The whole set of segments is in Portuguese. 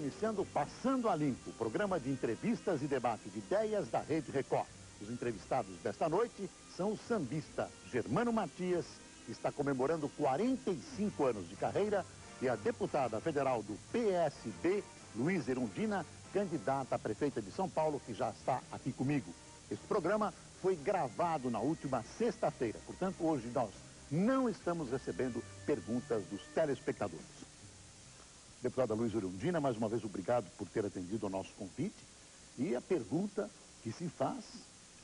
iniciando o Passando a Limpo, programa de entrevistas e debate de ideias da Rede Record. Os entrevistados desta noite são o sambista Germano Matias, que está comemorando 45 anos de carreira, e a deputada federal do PSD, Luísa Erundina, candidata a prefeita de São Paulo, que já está aqui comigo. Este programa foi gravado na última sexta-feira, portanto, hoje nós não estamos recebendo perguntas dos telespectadores. Deputada Luísa Erundina, mais uma vez obrigado por ter atendido ao nosso convite. E a pergunta que se faz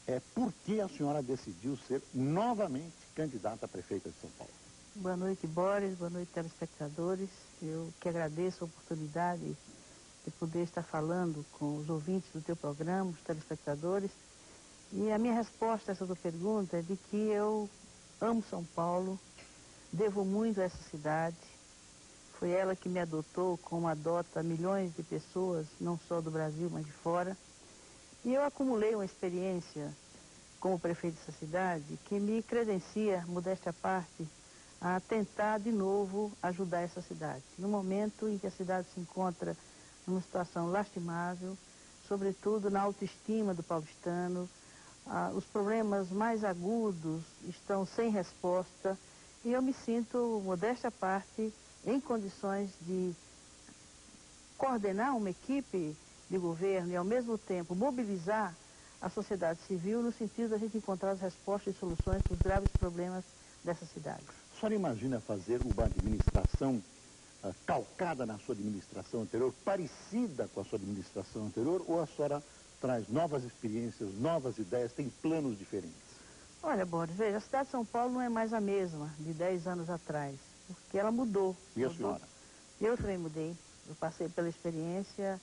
é por que a senhora decidiu ser novamente candidata a prefeita de São Paulo? Boa noite, Boris. Boa noite, telespectadores. Eu que agradeço a oportunidade de poder estar falando com os ouvintes do teu programa, os telespectadores. E a minha resposta a essa tua pergunta é de que eu amo São Paulo, devo muito a essa cidade. Foi ela que me adotou, como adota milhões de pessoas, não só do Brasil, mas de fora. E eu acumulei uma experiência como prefeito dessa cidade que me credencia, modéstia à parte, a tentar de novo ajudar essa cidade. No momento em que a cidade se encontra numa situação lastimável, sobretudo na autoestima do paulistano, os problemas mais agudos estão sem resposta e eu me sinto, modéstia à parte, em condições de coordenar uma equipe de governo e, ao mesmo tempo, mobilizar a sociedade civil no sentido de a gente encontrar as respostas e soluções para os graves problemas dessa cidade. A senhora imagina fazer uma administração calcada na sua administração anterior, parecida com a sua administração anterior, ou a senhora traz novas experiências, novas ideias, tem planos diferentes? Olha, Boris, veja, a cidade de São Paulo não é mais a mesma de 10 anos atrás, porque ela mudou. E a senhora? Eu também mudei. Eu passei pela experiência,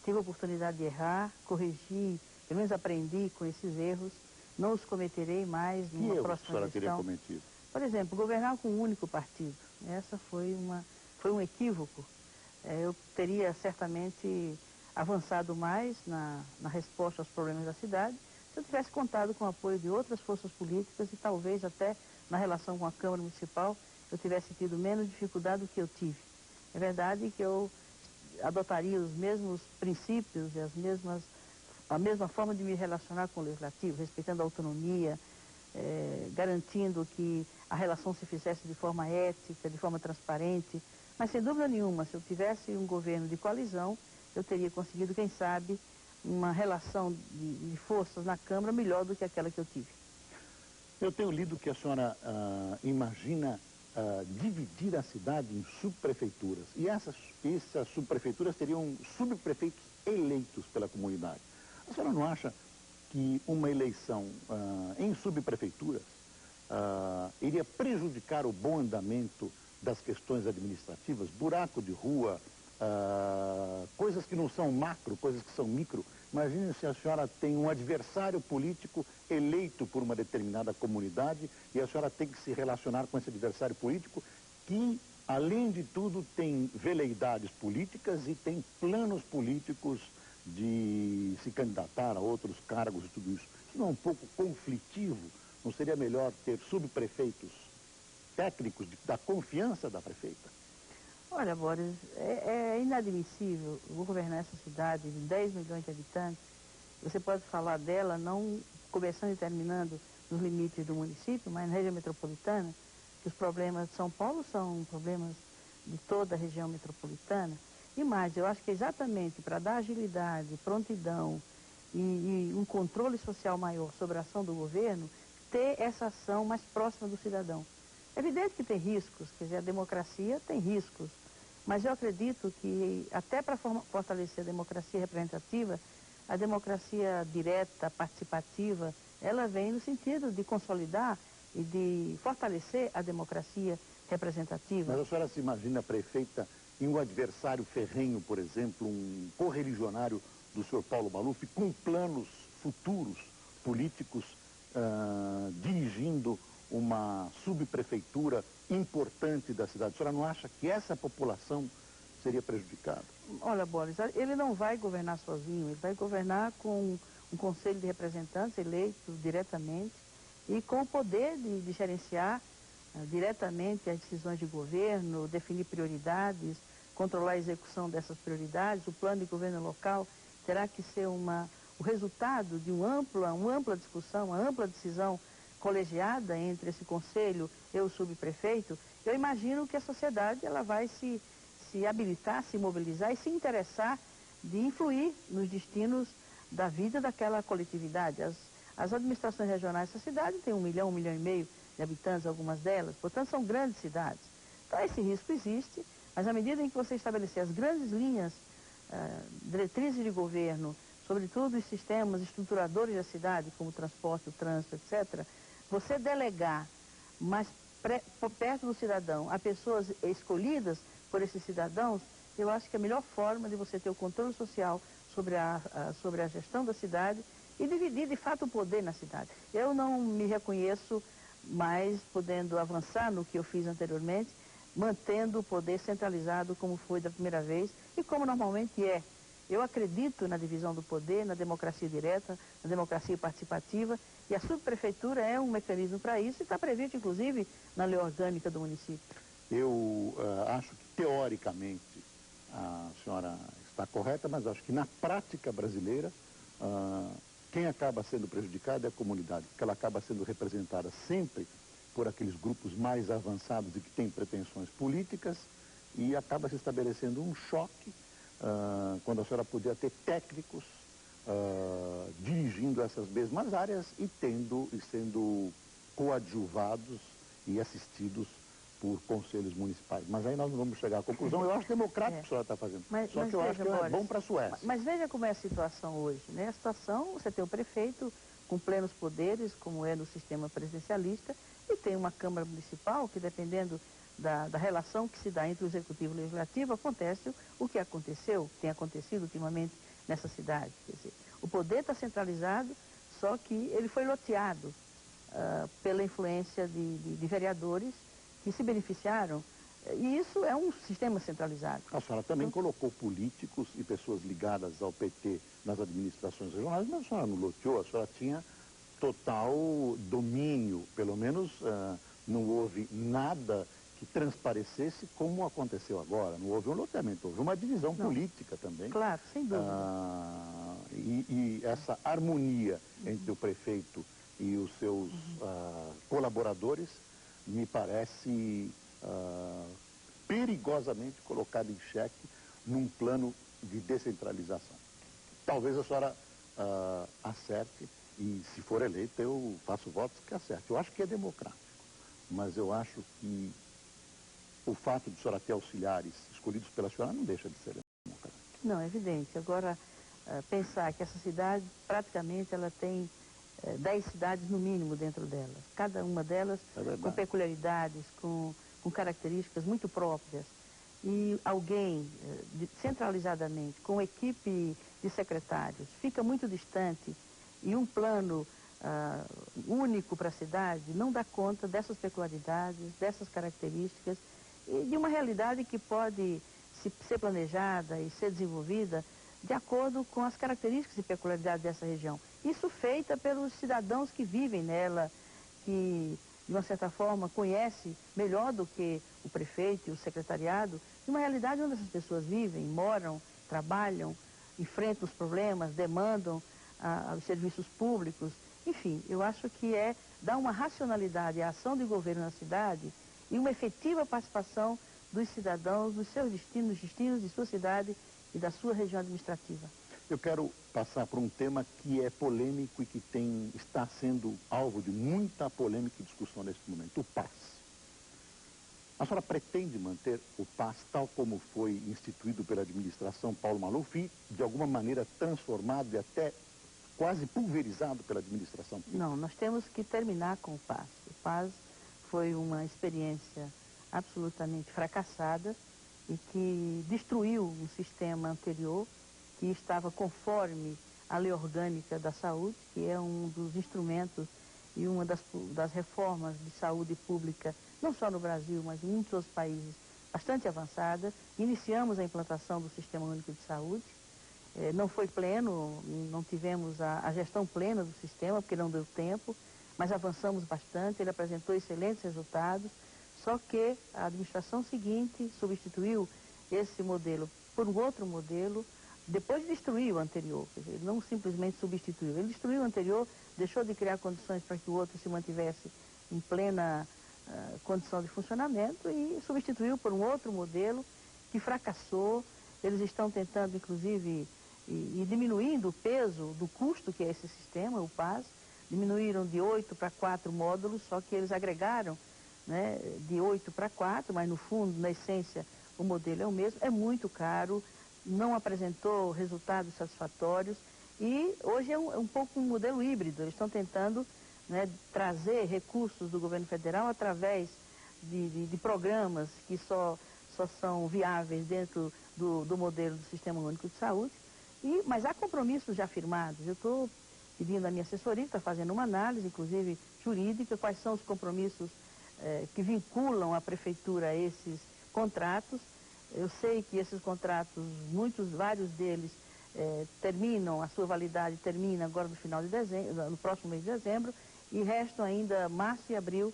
tive a oportunidade de errar, corrigi, pelo menos aprendi com esses erros, não os cometerei mais numa próxima gestão. Que erros a senhora teria cometido? Por exemplo, governar com um único partido. Essa foi um equívoco. Eu teria certamente avançado mais na resposta aos problemas da cidade se eu tivesse contado com o apoio de outras forças políticas e talvez até na relação com a Câmara Municipal eu tivesse tido menos dificuldade do que eu tive. É verdade que eu adotaria os mesmos princípios e a mesma forma de me relacionar com o Legislativo, respeitando a autonomia, garantindo que a relação se fizesse de forma ética, de forma transparente. Mas, sem dúvida nenhuma, se eu tivesse um governo de coalizão, eu teria conseguido, quem sabe, uma relação de forças na Câmara melhor do que aquela que eu tive. Eu tenho lido que a senhora imagina dividir a cidade em subprefeituras. E essas subprefeituras teriam subprefeitos eleitos pela comunidade. A senhora não acha que uma eleição em subprefeituras iria prejudicar o bom andamento das questões administrativas, buraco de rua, coisas que não são macro, coisas que são micro? Imagine se a senhora tem um adversário político eleito por uma determinada comunidade e a senhora tem que se relacionar com esse adversário político que, além de tudo, tem veleidades políticas e tem planos políticos de se candidatar a outros cargos e tudo isso. Isso não é um pouco conflitivo? Não seria melhor ter subprefeitos técnicos da confiança da prefeita? Olha, Boris, é inadmissível governar essa cidade de 10 milhões de habitantes. Você pode falar dela não começando e terminando nos limites do município, mas na região metropolitana, que os problemas de São Paulo são problemas de toda a região metropolitana. E mais, eu acho que é exatamente para dar agilidade, prontidão e um controle social maior sobre a ação do governo, ter essa ação mais próxima do cidadão. É evidente que tem riscos, quer dizer, a democracia tem riscos, mas eu acredito que até para fortalecer a democracia representativa, a democracia direta, participativa, ela vem no sentido de consolidar e de fortalecer a democracia representativa. Mas a senhora se imagina a prefeita em um adversário ferrenho, por exemplo, um correligionário do senhor Paulo Maluf, com planos futuros políticos, dirigindo uma subprefeitura importante da cidade? A senhora não acha que essa população seria prejudicada? Olha, Boris, ele não vai governar sozinho, ele vai governar com um conselho de representantes eleitos diretamente e com o poder de gerenciar diretamente as decisões de governo, definir prioridades, controlar a execução dessas prioridades. O plano de governo local terá que ser o resultado de uma ampla discussão, uma ampla decisão colegiada entre esse conselho e o subprefeito. Eu imagino que a sociedade ela vai se habilitar, se mobilizar e se interessar de influir nos destinos da vida daquela coletividade. As administrações regionais dessa cidade têm 1 milhão, 1,5 milhão de habitantes, algumas delas, portanto são grandes cidades. Então esse risco existe, mas à medida em que você estabelecer as grandes linhas, diretrizes de governo, sobretudo os sistemas estruturadores da cidade, como o transporte, o trânsito, etc., você delegar mais perto do cidadão a pessoas escolhidas por esses cidadãos, eu acho que é a melhor forma de você ter o controle social sobre a gestão da cidade e dividir, de fato, o poder na cidade. Eu não me reconheço mais podendo avançar no que eu fiz anteriormente, mantendo o poder centralizado como foi da primeira vez e como normalmente é. Eu acredito na divisão do poder, na democracia direta, na democracia participativa, e a subprefeitura é um mecanismo para isso e está previsto, inclusive, na lei orgânica do município. Eu acho que, teoricamente, a senhora está correta, mas acho que, na prática brasileira, quem acaba sendo prejudicado é a comunidade, porque ela acaba sendo representada sempre por aqueles grupos mais avançados e que têm pretensões políticas, e acaba se estabelecendo um choque quando a senhora podia ter técnicos dirigindo essas mesmas áreas e sendo coadjuvados e assistidos por conselhos municipais. Mas aí nós não vamos chegar à conclusão. Eu acho democrático o que a senhora está fazendo. Só que eu acho que é bom para a Suécia. Mas veja como é a situação hoje, né? A situação, você tem o prefeito com plenos poderes, como é no sistema presidencialista, e tem uma Câmara Municipal que, dependendo da relação que se dá entre o Executivo e o Legislativo, acontece o que aconteceu, tem acontecido ultimamente nessa cidade. Quer dizer, o poder está centralizado, só que ele foi loteado pela influência de vereadores que se beneficiaram, e isso é um sistema centralizado. A senhora também colocou políticos e pessoas ligadas ao PT nas administrações regionais, mas a senhora não loteou, a senhora tinha total domínio, pelo menos não houve nada que transparecesse como aconteceu agora. Não houve um loteamento, houve uma divisão política também. Claro, sem dúvida. E essa harmonia entre o prefeito e os seus colaboradores me parece perigosamente colocada em xeque num plano de descentralização. Talvez a senhora acerte, e se for eleita eu faço votos que acerte. Eu acho que é democrático, mas eu acho que o fato de a senhora ter auxiliares escolhidos pela senhora não deixa de ser democrático. Não, é evidente. Agora, pensar que essa cidade, praticamente, ela tem 10 cidades no mínimo dentro dela. Cada uma delas com peculiaridades, com características muito próprias. E alguém, centralizadamente, com equipe de secretários, fica muito distante e um plano único para a cidade não dá conta dessas peculiaridades, dessas características e de uma realidade que pode ser planejada e ser desenvolvida de acordo com as características e peculiaridades dessa região. Isso feita pelos cidadãos que vivem nela, que, de uma certa forma, conhece melhor do que o prefeito e o secretariado, de uma realidade onde essas pessoas vivem, moram, trabalham, enfrentam os problemas, demandam os serviços públicos. Enfim, eu acho que dar uma racionalidade à ação de governo na cidade e uma efetiva participação dos cidadãos nos seus destinos, nos destinos de sua cidade e da sua região administrativa. Eu quero passar por um tema que é polêmico e que está sendo alvo de muita polêmica e discussão neste momento, o PAS. A senhora pretende manter o PAS tal como foi instituído pela administração Paulo Maluf e, de alguma maneira, transformado e até quase pulverizado pela administração? Não, nós temos que terminar com o PAS. O PAS foi uma experiência absolutamente fracassada e que destruiu um sistema anterior que estava conforme a Lei Orgânica da Saúde, que é um dos instrumentos e uma das reformas de saúde pública, não só no Brasil, mas em muitos outros países, bastante avançada. Iniciamos a implantação do Sistema Único de Saúde. Não foi pleno, não tivemos a gestão plena do sistema, porque não deu tempo, mas avançamos bastante, ele apresentou excelentes resultados, só que a administração seguinte substituiu esse modelo por um outro modelo, depois de destruir o anterior. Quer dizer, ele não simplesmente substituiu. Ele destruiu o anterior, deixou de criar condições para que o outro se mantivesse em plena condição de funcionamento e substituiu por um outro modelo que fracassou. Eles estão tentando, inclusive, e diminuindo o peso do custo que é esse sistema, o PAS. Diminuíram de 8 para 4 módulos, só que eles agregaram, né, de 8 para 4, mas no fundo, na essência, o modelo é o mesmo. É muito caro, não apresentou resultados satisfatórios e hoje é um pouco um modelo híbrido. Eles estão tentando, né, trazer recursos do governo federal através de programas que só são viáveis dentro do modelo do Sistema Único de Saúde, mas há compromissos já firmados. Eu estou pedindo à minha assessoria, que está fazendo uma análise, inclusive jurídica, quais são os compromissos que vinculam a prefeitura a esses contratos. Eu sei que esses contratos, vários deles, terminam, a sua validade termina agora no final de dezembro, no próximo mês de dezembro, e restam ainda março e abril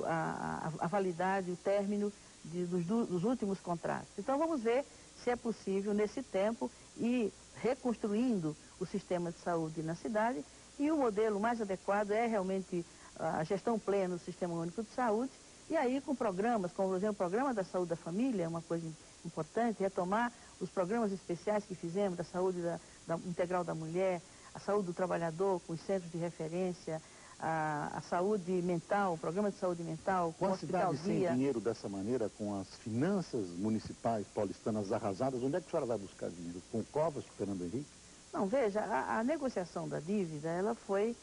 a validade, o término dos últimos contratos. Então vamos ver se é possível, nesse tempo, ir reconstruindo o sistema de saúde na cidade, e o modelo mais adequado é realmente a gestão plena do Sistema Único de Saúde, e aí com programas, como por exemplo o Programa da Saúde da Família, é uma coisa importante, retomar os programas especiais que fizemos da saúde integral da mulher, a saúde do trabalhador com os centros de referência, a saúde mental, o programa de saúde mental, com a cidade sem dinheiro dessa maneira, com as finanças municipais paulistanas arrasadas, onde é que a senhora vai buscar dinheiro? Com Covas, com Fernando Henrique? Não, veja, a negociação da dívida, ela foi,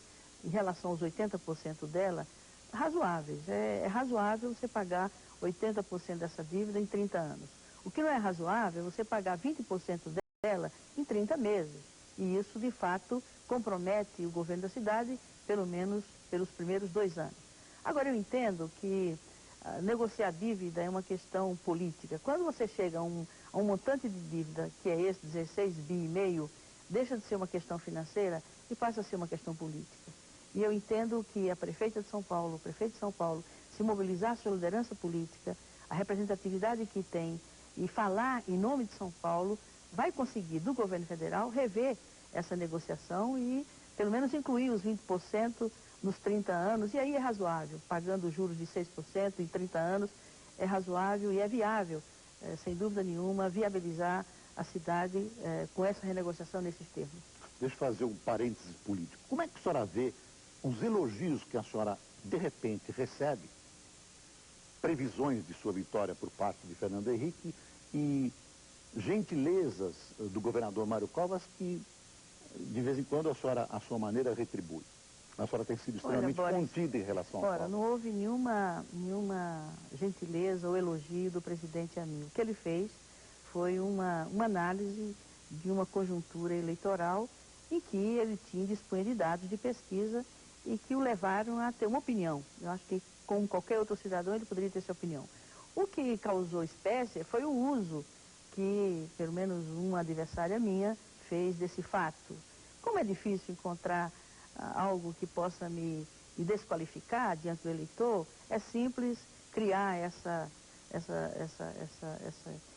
em relação aos 80% dela, razoáveis. É razoável você pagar 80% dessa dívida em 30 anos. O que não é razoável é você pagar 20% dela em 30 meses. E isso, de fato, compromete o governo da cidade, pelo menos pelos primeiros 2 anos. Agora, eu entendo que negociar dívida é uma questão política. Quando você chega a um montante de dívida, que é esse, 16,5 bi, deixa de ser uma questão financeira e passa a ser uma questão política. E eu entendo que a prefeita de São Paulo, o prefeito de São Paulo, se mobilizar a sua liderança política, a representatividade que tem, e falar em nome de São Paulo, vai conseguir, do governo federal, rever essa negociação e, pelo menos, incluir os 20% nos 30 anos, e aí é razoável, pagando juros de 6% em 30 anos, é razoável e é viável, sem dúvida nenhuma, viabilizar a cidade com essa renegociação nesses termos. Deixa eu fazer um parênteses político. Como é que a senhora vê os elogios que a senhora, de repente, recebe, previsões de sua vitória por parte de Fernando Henrique e gentilezas do governador Mário Covas que, de vez em quando, a senhora, à sua maneira, retribui? A senhora tem sido extremamente contida em relação a isso. Não houve nenhuma gentileza ou elogio do presidente a mim. O que ele fez foi uma análise de uma conjuntura eleitoral em que ele dispunha de dados de pesquisa e que o levaram a ter uma opinião. Eu acho que, como qualquer outro cidadão, ele poderia ter sua opinião. O que causou espécie foi o uso que, pelo menos uma adversária minha, fez desse fato. Como é difícil encontrar algo que possa me desqualificar diante do eleitor, é simples criar essa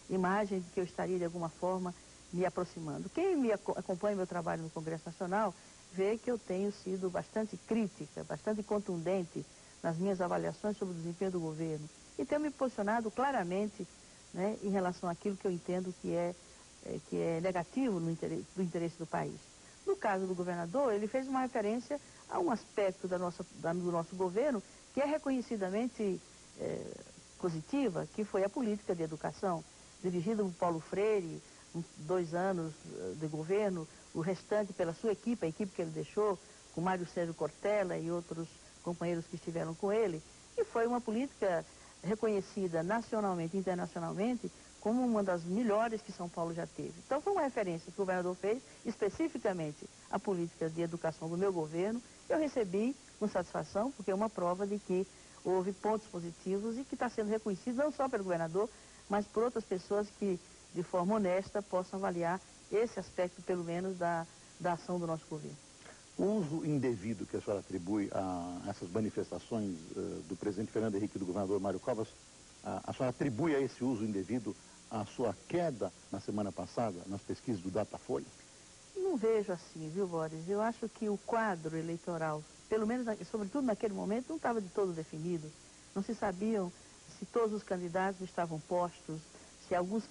imagem de que eu estaria, de alguma forma, me aproximando. Quem acompanha meu trabalho no Congresso Nacional vê que eu tenho sido bastante crítica, bastante contundente nas minhas avaliações sobre o desempenho do governo e tenho me posicionado claramente, né, em relação àquilo que eu entendo que é negativo do interesse do país. No caso do governador, ele fez uma referência a um aspecto do nosso governo que é reconhecidamente positiva, que foi a política de educação, dirigida por Paulo Freire, 2 anos de governo, o restante pela sua equipe, a equipe que ele deixou, com Mário Sérgio Cortella e outros companheiros que estiveram com ele, e foi uma política reconhecida nacionalmente e internacionalmente como uma das melhores que São Paulo já teve. Então foi uma referência que o governador fez, especificamente a política de educação do meu governo. Eu recebi com satisfação, porque é uma prova de que houve pontos positivos e que está sendo reconhecido não só pelo governador, mas por outras pessoas que, de forma honesta, possam avaliar esse aspecto, pelo menos, da ação do nosso governo. O uso indevido que a senhora atribui a essas manifestações do presidente Fernando Henrique e do governador Mário Covas, a senhora atribui a esse uso indevido a sua queda na semana passada nas pesquisas do Datafolha? Não vejo assim, viu, Boris? Eu acho que o quadro eleitoral, pelo menos, sobretudo naquele momento, não estava de todo definido. Não se sabiam se todos os candidatos estavam postos, se alguns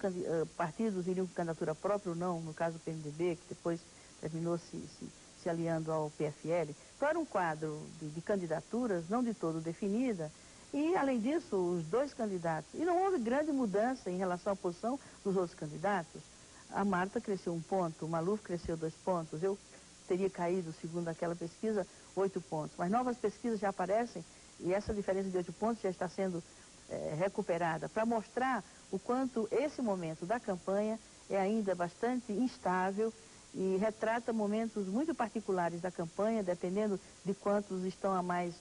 partidos iriam com candidatura própria ou não, no caso do PMDB, que depois terminou se aliando ao PFL. Então era um quadro de candidaturas não de todo definida. E, além disso, os dois candidatos. E não houve grande mudança em relação à posição dos outros candidatos. A Marta cresceu 1 ponto, o Maluf cresceu 2 pontos. Eu teria caído, segundo aquela pesquisa, 8 pontos. Mas novas pesquisas já aparecem e essa diferença de 8 pontos já está sendo recuperada para mostrar o quanto esse momento da campanha é ainda bastante instável e retrata momentos muito particulares da campanha, dependendo de quantos estão mais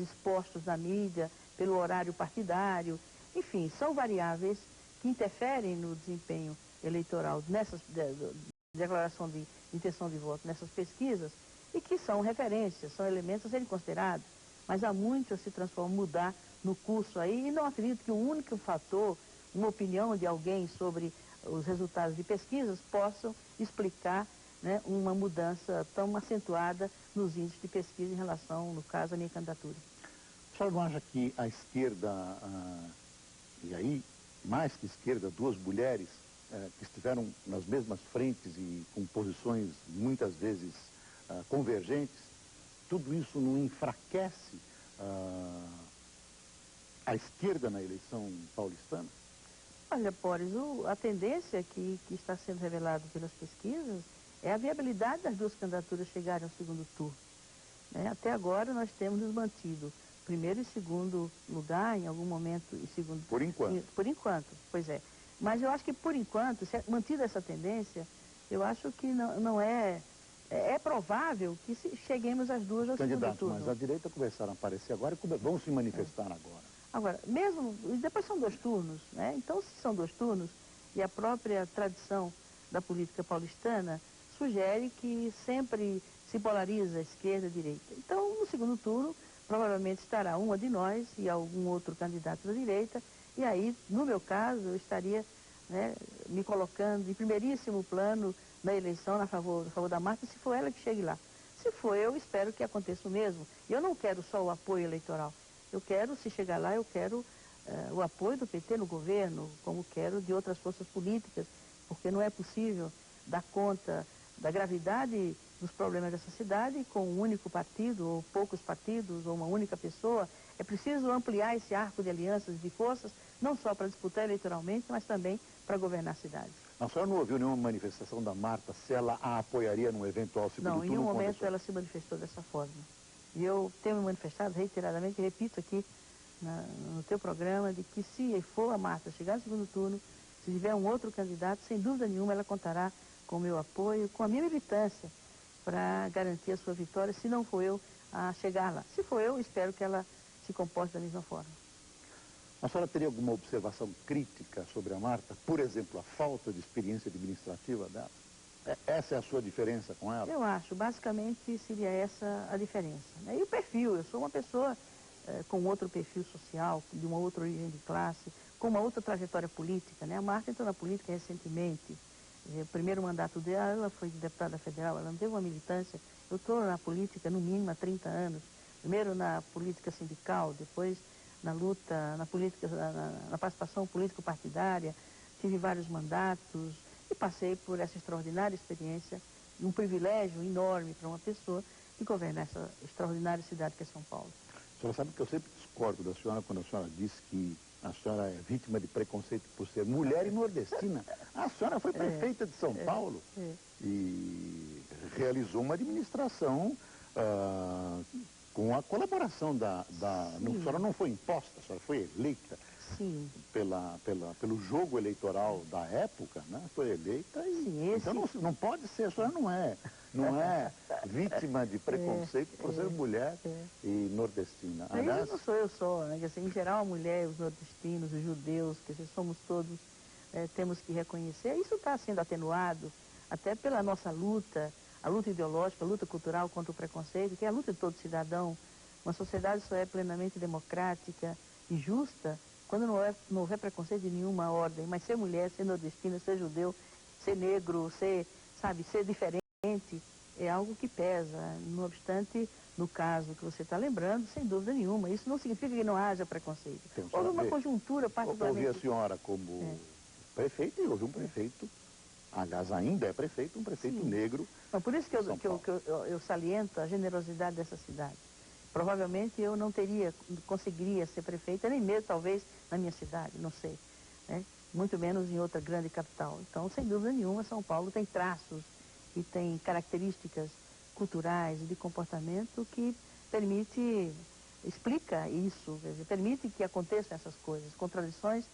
expostos na mídia, pelo horário partidário. Enfim, são variáveis que interferem no desempenho eleitoral nessas declaração de intenção de voto nessas pesquisas e que são referências, são elementos a serem considerados. Mas há muito a se transformar, mudar no curso aí, e não acredito que um único fator, uma opinião de alguém sobre os resultados de pesquisas possam explicar, né, uma mudança tão acentuada nos índices de pesquisa em relação, no caso, à minha candidatura. A senhora não acha que a esquerda, e aí, mais que esquerda, 2 mulheres que estiveram nas mesmas frentes e com posições muitas vezes convergentes, tudo isso não enfraquece a esquerda na eleição paulistana? Olha, Boris, a tendência que está sendo revelada pelas pesquisas é a viabilidade das 2 candidaturas chegarem ao segundo turno. Né? Até agora nós temos nos mantido primeiro e segundo lugar, em algum momento, e segundo... Por enquanto. Por enquanto, pois é. Mas eu acho que, por enquanto, se mantida essa tendência, eu acho que não é... É provável que cheguemos às 2 ao segundo turno. Mas a direita começaram a aparecer agora e vão se manifestar agora. Agora, mesmo... Depois são 2 turnos, né? Então, se são 2 turnos, e a própria tradição da política paulistana sugere que sempre se polariza a esquerda e a direita. Então, no segundo turno, provavelmente estará uma de nós e algum outro candidato da direita, e aí, no meu caso, eu estaria, né, me colocando em primeiríssimo plano na eleição a favor da Marta, se for ela que chegue lá. Se for eu, espero que aconteça o mesmo. E eu não quero só o apoio eleitoral. Eu quero, se chegar lá, eu quero o apoio do PT no governo, como quero de outras forças políticas, porque não é possível dar conta da gravidade dos problemas dessa cidade com um único partido, ou poucos partidos, ou uma única pessoa. É preciso ampliar esse arco de alianças e de forças, não só para disputar eleitoralmente, mas também para governar a cidade. A senhora não ouviu nenhuma manifestação da Marta se ela a apoiaria no eventual segundo turno? Não, em nenhum momento ela se manifestou dessa forma. E eu tenho me manifestado reiteradamente, repito aqui no teu programa, de que se for a Marta chegar no segundo turno, se tiver um outro candidato, sem dúvida nenhuma ela contará com o meu apoio, com a minha militância, para garantir a sua vitória, se não for eu a chegar lá. Se for eu, espero que ela se comporte da mesma forma. A senhora teria alguma observação crítica sobre a Marta? Por exemplo, a falta de experiência administrativa dela? Essa é a sua diferença com ela? Eu acho, basicamente seria essa a diferença. Né? E o perfil, eu sou uma pessoa com outro perfil social, de uma outra origem de classe, com uma outra trajetória política. Né? A Marta entrou na política recentemente. O primeiro mandato dela, ela foi deputada federal, ela não teve uma militância. Eu estou na política, no mínimo, há 30 anos. Primeiro na política sindical, depois na luta, na participação político-partidária. Tive vários mandatos e passei por essa extraordinária experiência, um privilégio enorme para uma pessoa de governar essa extraordinária cidade que é São Paulo. A senhora sabe que eu sempre discordo da senhora quando a senhora diz que a senhora é vítima de preconceito por ser mulher e nordestina. A senhora foi prefeita de São Paulo e realizou uma administração com a colaboração a senhora não foi imposta, a senhora foi eleita. Sim. Pelo jogo eleitoral da época, né? Foi eleita e... Sim, então não pode ser, a senhora não é vítima de preconceito por ser mulher e nordestina. Aliás, não sou eu só, né? Assim, em geral a mulher, os nordestinos, os judeus, que somos todos, temos que reconhecer. Isso está sendo atenuado até pela nossa luta, a luta ideológica, a luta cultural contra o preconceito, que é a luta de todo cidadão. Uma sociedade só é plenamente democrática e justa quando não houver preconceito de nenhuma ordem, mas ser mulher, ser nordestina, ser judeu, ser negro, ser diferente, é algo que pesa. Não obstante, no caso que você está lembrando, sem dúvida nenhuma, isso não significa que não haja preconceito. Houve uma conjuntura particularmente... Houve a senhora como prefeito e houve um prefeito, aliás, ainda é prefeito, um prefeito negro. Não, por isso que eu saliento a generosidade dessa cidade. Provavelmente eu não conseguiria ser prefeita, nem mesmo talvez na minha cidade, não sei, né? Muito menos em outra grande capital. Então, sem dúvida nenhuma, São Paulo tem traços e tem características culturais e de comportamento que explica isso, quer dizer, permite que aconteçam essas coisas, contradições.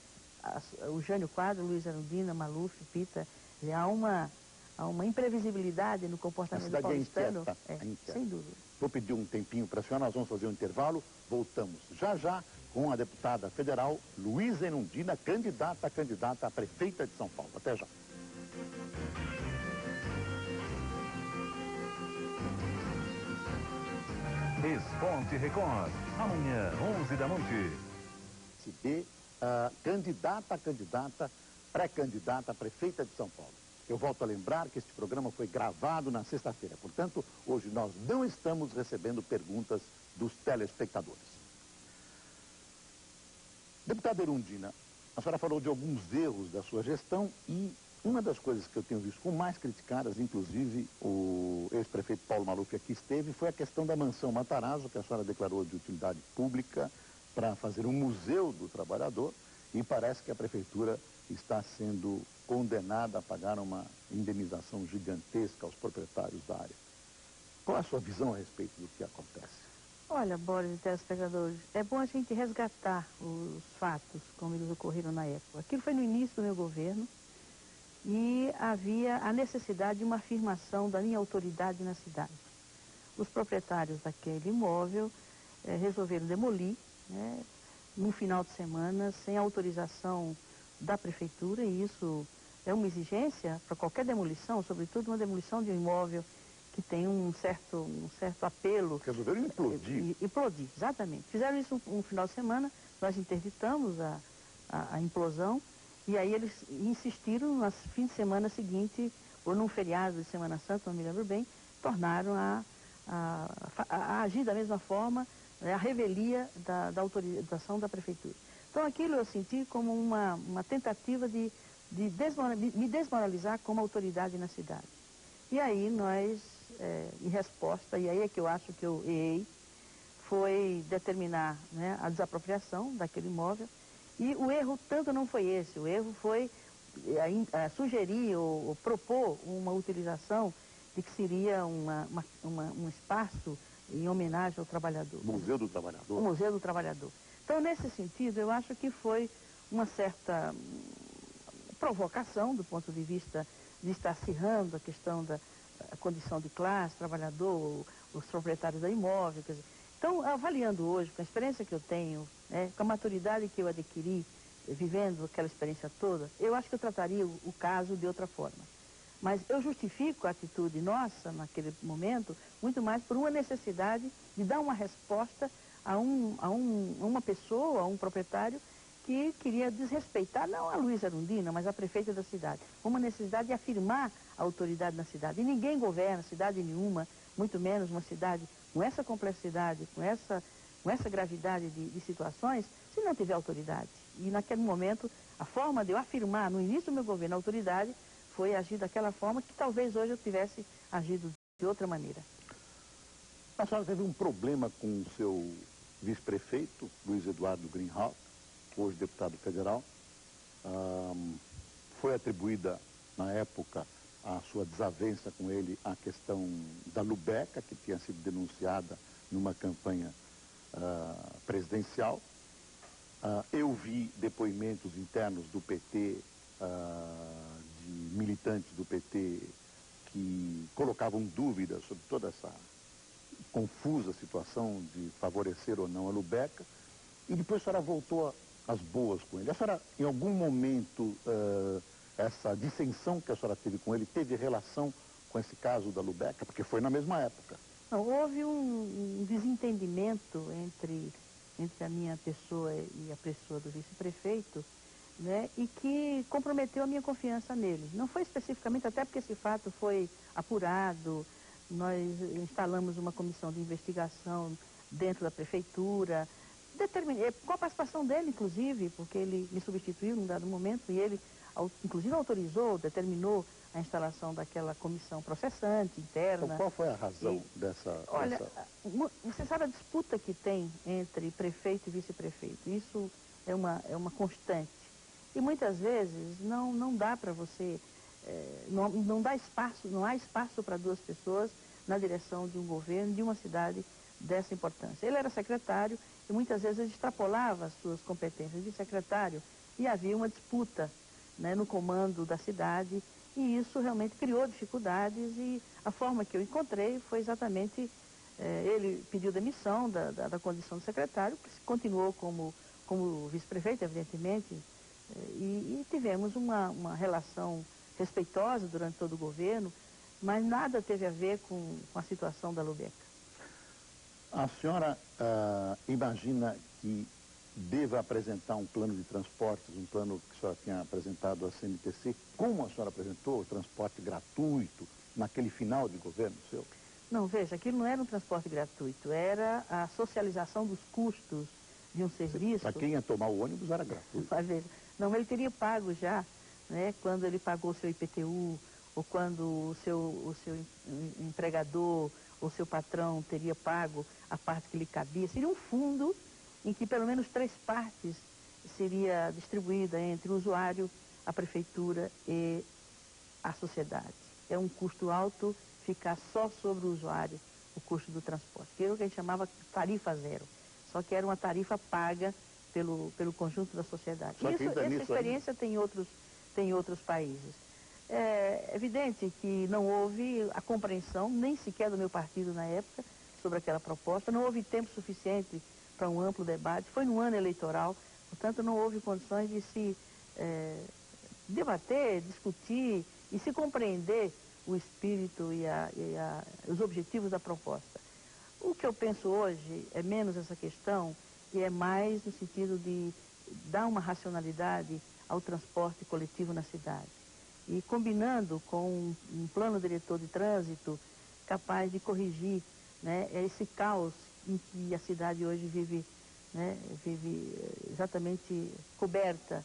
O Jânio Quadros, Luiz Erundina, Maluf, Pita, há uma imprevisibilidade no comportamento paulistano. É inquieta. Sem dúvida. Vou pedir um tempinho para a senhora, nós vamos fazer um intervalo, voltamos já com a deputada federal Luísa Erundina, candidata a prefeita de São Paulo. Até já. Esporte Record, amanhã, 11 da noite. Se vê pré-candidata a prefeita de São Paulo. Eu volto a lembrar que este programa foi gravado na sexta-feira. Portanto, hoje nós não estamos recebendo perguntas dos telespectadores. Deputada Erundina, a senhora falou de alguns erros da sua gestão e uma das coisas que eu tenho visto com mais criticadas, inclusive o ex-prefeito Paulo Maluf aqui esteve, foi a questão da mansão Matarazzo, que a senhora declarou de utilidade pública para fazer um museu do trabalhador, e parece que a prefeitura está sendo condenada a pagar uma indenização gigantesca aos proprietários da área. Qual é a sua visão a respeito do que acontece? Olha, Boris e telespectadores, é bom a gente resgatar os fatos como eles ocorreram na época. Aquilo foi no início do meu governo e havia a necessidade de uma afirmação da minha autoridade na cidade. Os proprietários daquele imóvel resolveram demolir, né, num final de semana, sem autorização da prefeitura, e isso é uma exigência para qualquer demolição, sobretudo uma demolição de um imóvel que tem um certo apelo. Resolveram implodir. Implodir, exatamente. Fizeram isso um final de semana, nós interditamos a implosão, e aí eles insistiram no fim de semana seguinte, ou num feriado de Semana Santa, não me lembro bem, tornaram a agir da mesma forma, né, a revelia da autorização da prefeitura. Então aquilo eu senti como uma tentativa de me desmoralizar como autoridade na cidade. E aí nós, em resposta, e aí é que eu acho que eu errei, foi determinar, né, a desapropriação daquele imóvel. E o erro tanto não foi esse, o erro foi sugerir ou propor uma utilização de que seria um espaço em homenagem ao trabalhador. Museu do Trabalhador. O Museu do Trabalhador. Então, nesse sentido, eu acho que foi uma certa provocação do ponto de vista de estar acirrando a questão da condição de classe, trabalhador, os proprietários da imóvel. Quer dizer. Então, avaliando hoje, com a experiência que eu tenho, né, com a maturidade que eu adquiri, vivendo aquela experiência toda, eu acho que eu trataria o caso de outra forma. Mas eu justifico a atitude nossa, naquele momento, muito mais por uma necessidade de dar uma resposta a uma pessoa, a um proprietário, que queria desrespeitar, não a Luísa Erundina, mas a prefeita da cidade. Uma necessidade de afirmar a autoridade na cidade. E ninguém governa cidade nenhuma, muito menos uma cidade com essa complexidade, com essa gravidade de situações, se não tiver autoridade. E naquele momento, a forma de eu afirmar no início do meu governo a autoridade foi agir daquela forma que talvez hoje eu tivesse agido de outra maneira. A senhora teve um problema com o seu vice-prefeito, Luiz Eduardo Greenhalgh, hoje deputado federal. Foi atribuída, na época, a sua desavença com ele a questão da Lubeca, que tinha sido denunciada numa campanha presidencial. Eu vi depoimentos internos do PT, de militantes do PT, que colocavam dúvidas sobre toda essa confusa situação de favorecer ou não a Lubeca, e depois a senhora voltou às boas com ele. A senhora, em algum momento, essa dissensão que a senhora teve com ele, teve relação com esse caso da Lubeca? Porque foi na mesma época. Não, houve um desentendimento entre entre a minha pessoa e a pessoa do vice-prefeito, né, e que comprometeu a minha confiança nele. Não foi especificamente, até porque esse fato foi apurado, nós instalamos uma comissão de investigação dentro da prefeitura, com a participação dele, inclusive, porque ele me substituiu num dado momento e ele, inclusive, autorizou, determinou a instalação daquela comissão processante, interna. Então, qual foi a razão dessa... Olha, você sabe a disputa que tem entre prefeito e vice-prefeito. Isso é uma constante. E muitas vezes não dá para você, não há espaço para duas pessoas na direção de um governo, de uma cidade dessa importância. Ele era secretário e muitas vezes ele extrapolava as suas competências de secretário e havia uma disputa, né, no comando da cidade, e isso realmente criou dificuldades, e a forma que eu encontrei foi exatamente, ele pediu demissão da condição de secretário, continuou como vice-prefeito, evidentemente, e tivemos uma relação respeitosa durante todo o governo, mas nada teve a ver com a situação da Lubeca. A senhora imagina que deva apresentar um plano de transportes, um plano que a senhora tinha apresentado à CNTC, como a senhora apresentou, o transporte gratuito, naquele final de governo seu? Não, veja, aquilo não era um transporte gratuito, era a socialização dos custos de um serviço. Para quem ia tomar o ônibus era gratuito. Veja, não, ele teria pago já, né, quando ele pagou o seu IPTU, ou quando o seu empregador ou seu patrão teria pago a parte que lhe cabia. Seria um fundo em que pelo menos 3 partes seria distribuída entre o usuário, a prefeitura e a sociedade. É um custo alto ficar só sobre o usuário, o custo do transporte, que era o que a gente chamava tarifa zero, só que era uma tarifa paga pelo conjunto da sociedade. Essa experiência tem em outros países. É evidente que não houve a compreensão, nem sequer do meu partido na época, sobre aquela proposta, não houve tempo suficiente para um amplo debate, foi no ano eleitoral, portanto não houve condições de se debater, discutir e se compreender o espírito e os objetivos da proposta. O que eu penso hoje é menos essa questão e é mais no sentido de dar uma racionalidade ao transporte coletivo na cidade. E combinando com um plano diretor de trânsito capaz de corrigir, né, esse caos em que a cidade hoje vive, né, vive exatamente coberta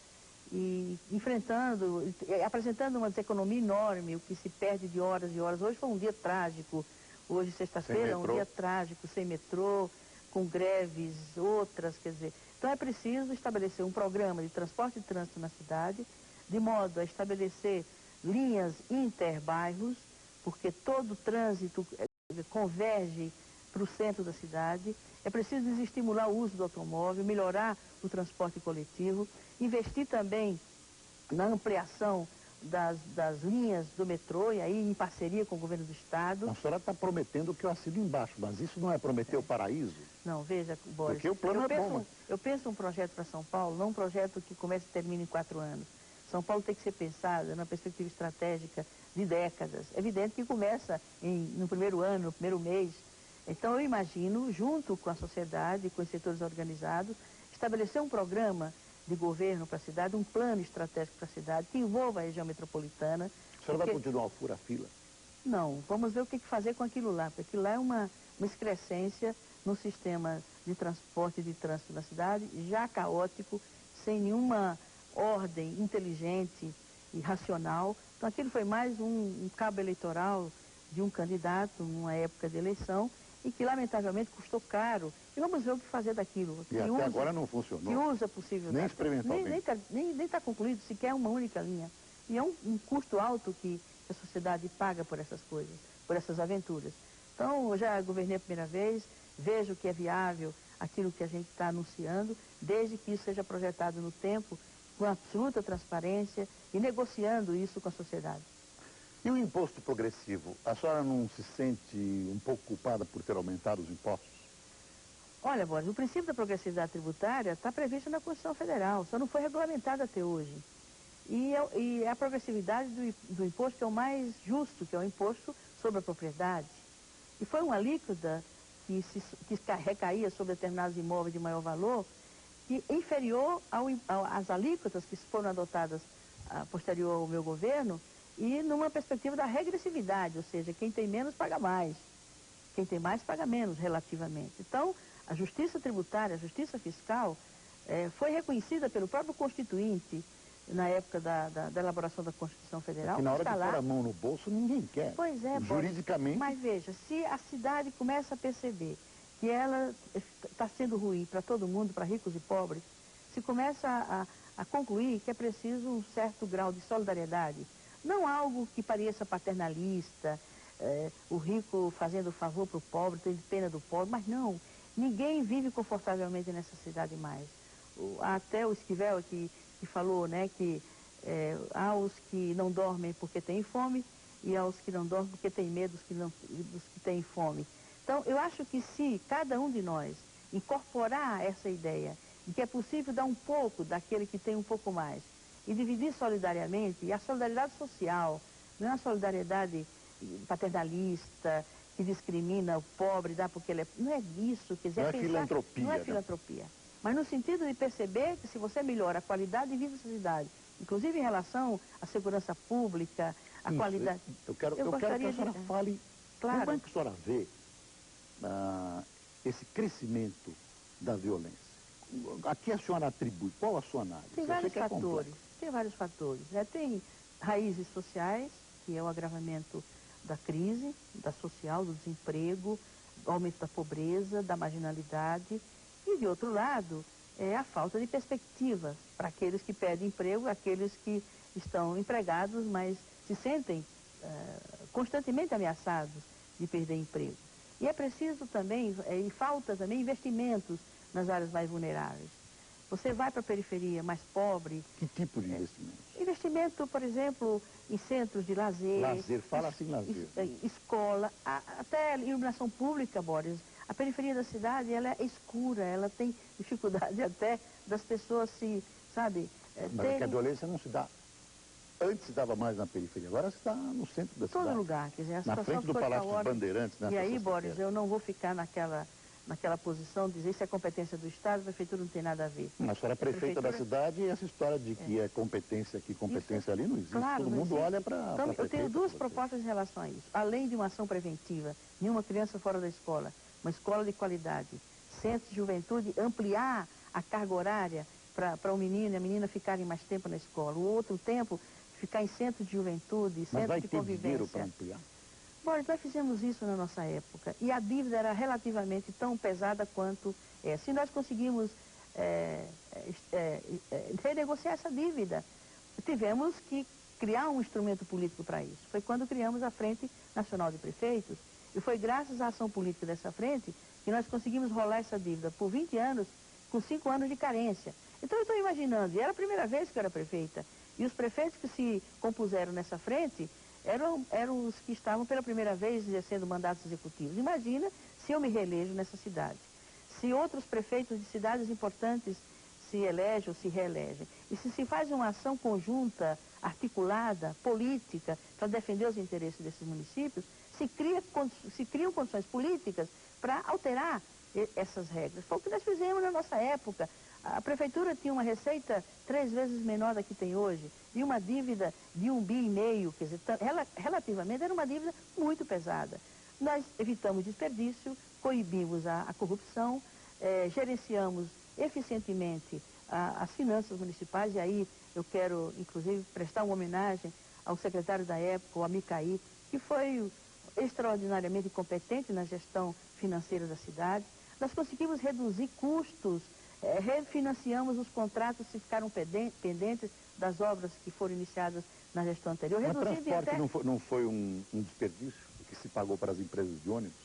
e enfrentando, apresentando uma deseconomia enorme, o que se perde de horas e horas. Hoje foi um dia trágico, hoje sexta-feira é um dia trágico, sem metrô, com greves, outras, quer dizer. Então é preciso estabelecer um programa de transporte e trânsito na cidade, de modo a estabelecer linhas interbairros, porque todo o trânsito converge para o centro da cidade. É preciso desestimular o uso do automóvel, melhorar o transporte coletivo, investir também na ampliação das linhas do metrô, e aí em parceria com o governo do estado. A senhora está prometendo que eu assino embaixo, mas isso não é prometer o paraíso? Não, veja, Boris, porque o plano é bom. Eu penso um projeto para São Paulo, não um projeto que comece e termine em 4 anos. São Paulo tem que ser pensada na perspectiva estratégica de décadas. É evidente que começa no primeiro ano, no primeiro mês. Então eu imagino, junto com a sociedade, com os setores organizados, estabelecer um programa de governo para a cidade, um plano estratégico para a cidade, que envolva a região metropolitana. A senhora vai continuar o fura-fila? Não, vamos ver o que fazer com aquilo lá, porque aquilo lá é uma excrescência no sistema de transporte e de trânsito da cidade, já caótico, sem nenhuma ordem inteligente e racional. Então aquilo foi mais um cabo eleitoral de um candidato numa época de eleição e que lamentavelmente custou caro. E vamos ver o que fazer daquilo. E até agora não funcionou. Que usa possível. Nem experimentalmente. Nem está concluído sequer uma única linha. E é um custo alto que a sociedade paga por essas coisas, por essas aventuras. Então, eu já governei a primeira vez, vejo que é viável aquilo que a gente está anunciando, desde que isso seja projetado no tempo, com absoluta transparência e negociando isso com a sociedade. E o imposto progressivo? A senhora não se sente um pouco culpada por ter aumentado os impostos? Olha, Boris, o princípio da progressividade tributária está previsto na Constituição Federal, só não foi regulamentado até hoje. E a progressividade do imposto é o mais justo, que é o imposto sobre a propriedade. E foi uma alíquota que recaía sobre determinados imóveis de maior valor, que inferior às alíquotas que foram adotadas posterior ao meu governo, e numa perspectiva da regressividade, ou seja, quem tem menos paga mais, quem tem mais paga menos relativamente. Então, a justiça tributária, a justiça fiscal, foi reconhecida pelo próprio Constituinte na época da elaboração da Constituição Federal. Que na hora de pôr a mão no bolso, ninguém quer. Pois é, juridicamente. Mas veja, se a cidade começa a perceber que ela está sendo ruim para todo mundo, para ricos e pobres, se começa a concluir que é preciso um certo grau de solidariedade, não algo que pareça paternalista, o rico fazendo favor para o pobre, tendo pena do pobre, mas não, ninguém vive confortavelmente nessa cidade mais. Até o Esquivel que falou, né, que há os que não dormem porque têm fome e há os que não dormem porque têm medo dos que têm fome. Então, eu acho que se cada um de nós incorporar essa ideia de que é possível dar um pouco daquele que tem um pouco mais e dividir solidariamente, e a solidariedade social, não é uma solidariedade paternalista, que discrimina o pobre, dá porque ele é... Não é isso, quer dizer, não é filantropia. Não é filantropia. Mas no sentido de perceber que se você melhora a qualidade de vida da cidade, inclusive em relação à segurança pública, à qualidade... Eu quero que a senhora fale, claro. Como é que a senhora vê esse crescimento da violência? A que a senhora atribui? Qual a sua análise? Tem vários fatores. Tem vários fatores. Tem raízes sociais, que é o agravamento da crise, da social, do desemprego, do aumento da pobreza, da marginalidade. E, de outro lado, é a falta de perspectiva para aqueles que pedem emprego, aqueles que estão empregados, mas se sentem constantemente ameaçados de perder emprego. E é preciso também, e falta também investimentos nas áreas mais vulneráveis. Você vai para a periferia mais pobre... Que tipo de investimento? Investimento, por exemplo, em centros de lazer... Lazer, fala assim lazer. Escola, até iluminação pública, Boris. A periferia da cidade, ela é escura, ela tem dificuldade até das pessoas se, sabe... Mas é que a violência não se dá... Antes se dava mais na periferia, agora se dá no centro da cidade. Todo lugar, quer dizer, a situação na frente do Palácio dos Bandeirantes, né? E aí, Boris, eu não vou ficar naquela posição de dizer se é competência do Estado, a prefeitura não tem nada a ver. A senhora é prefeita da cidade e essa história de que é competência aqui, competência ali, não existe. Claro, todo mundo olha para então, eu tenho duas propostas em relação a isso. Além de uma ação preventiva, nenhuma criança fora da escola, uma escola de qualidade, centros de juventude, ampliar a carga horária para o menino e a menina ficarem mais tempo na escola. O outro tempo, ficar em centros de juventude, centros de convivência. Mas vai ter dinheiro para ampliar? Bom, nós fizemos isso na nossa época e a dívida era relativamente tão pesada quanto essa. Se nós conseguimos renegociar essa dívida, tivemos que criar um instrumento político para isso. Foi quando criamos a Frente Nacional de Prefeitos e foi graças à ação política dessa frente que nós conseguimos rolar essa dívida por 20 anos, com 5 anos de carência. Então eu estou imaginando, e era a primeira vez que eu era prefeita, e os prefeitos que se compuseram nessa frente eram os que estavam pela primeira vez exercendo mandatos executivos. Imagina se eu me reelejo nessa cidade. Se outros prefeitos de cidades importantes se elegem ou se reelegem. E se faz uma ação conjunta, articulada, política, para defender os interesses desses municípios, se criam condições políticas para alterar essas regras. Foi o que nós fizemos na nossa época. A prefeitura tinha uma receita 3 vezes menor da que tem hoje, e uma dívida de 1,5 bi, quer dizer, relativamente era uma dívida muito pesada. Nós evitamos desperdício, coibimos a corrupção, gerenciamos eficientemente as finanças municipais, e aí eu quero, inclusive, prestar uma homenagem ao secretário da época, o Amicaí, que foi extraordinariamente competente na gestão financeira da cidade. Nós conseguimos reduzir custos, refinanciamos os contratos que ficaram pendentes das obras que foram iniciadas na gestão anterior. Mas transporte não foi um desperdício que se pagou para as empresas de ônibus?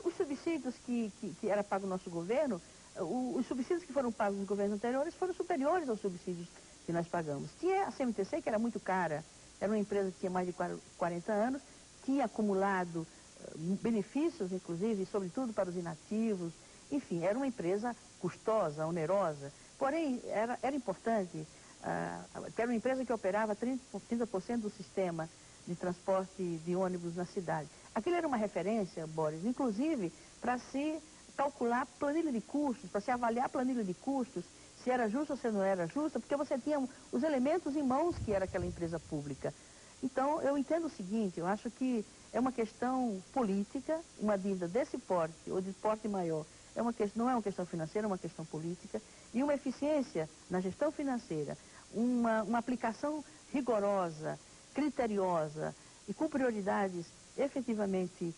Os subsídios que era pago no nosso governo, os subsídios que foram pagos nos governos anteriores foram superiores aos subsídios que nós pagamos. Tinha a CMTC, que era muito cara, era uma empresa que tinha mais de 40 anos, tinha acumulado benefícios, inclusive, sobretudo para os inativos. Enfim, era uma empresa custosa, onerosa. Porém, era importante, que era uma empresa que operava 30% do sistema de transporte de ônibus na cidade. Aquilo era uma referência, Boris. Inclusive, para se calcular planilha de custos, para se avaliar a planilha de custos, se era justa ou se não era justa, porque você tinha os elementos em mãos que era aquela empresa pública. Então, eu entendo o seguinte, eu acho que é uma questão política, uma dívida desse porte, ou de porte maior, não é uma questão financeira, é uma questão política, e uma eficiência na gestão financeira, uma aplicação rigorosa, criteriosa e com prioridades efetivamente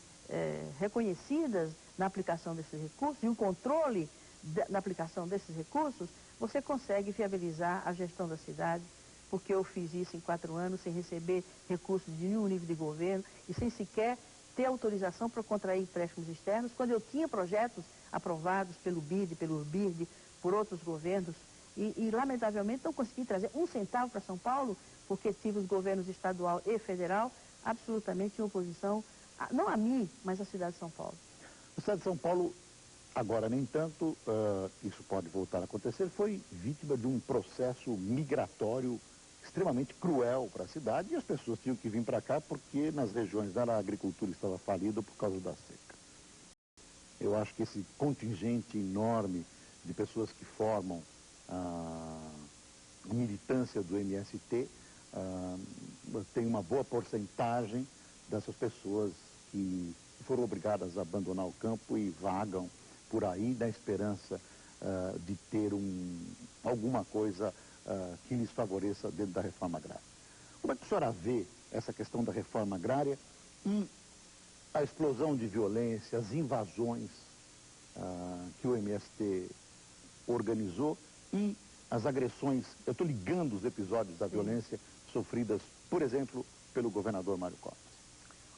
reconhecidas na aplicação desses recursos e um controle na aplicação desses recursos, você consegue viabilizar a gestão da cidade, porque eu fiz isso em 4 anos sem receber recursos de nenhum nível de governo e sem sequer ter autorização para contrair empréstimos externos, quando eu tinha projetos aprovados pelo BID, pelo URBID, por outros governos, e lamentavelmente não consegui trazer um centavo para São Paulo, porque tive os governos estadual e federal absolutamente em oposição, não a mim, mas à cidade de São Paulo. O estado de São Paulo, agora nem tanto, isso pode voltar a acontecer, foi vítima de um processo migratório extremamente cruel para a cidade e as pessoas tinham que vir para cá porque nas regiões dela a agricultura estava falida por causa da seca. Eu acho que esse contingente enorme de pessoas que formam a militância do MST tem uma boa porcentagem dessas pessoas que foram obrigadas a abandonar o campo e vagam por aí na esperança de ter alguma coisa que lhes favoreça dentro da reforma agrária. Como é que a senhora vê essa questão da reforma agrária e a explosão de violência, as invasões que o MST organizou e as agressões, eu estou ligando os episódios da violência sofridas, por exemplo, pelo governador Mário Covas?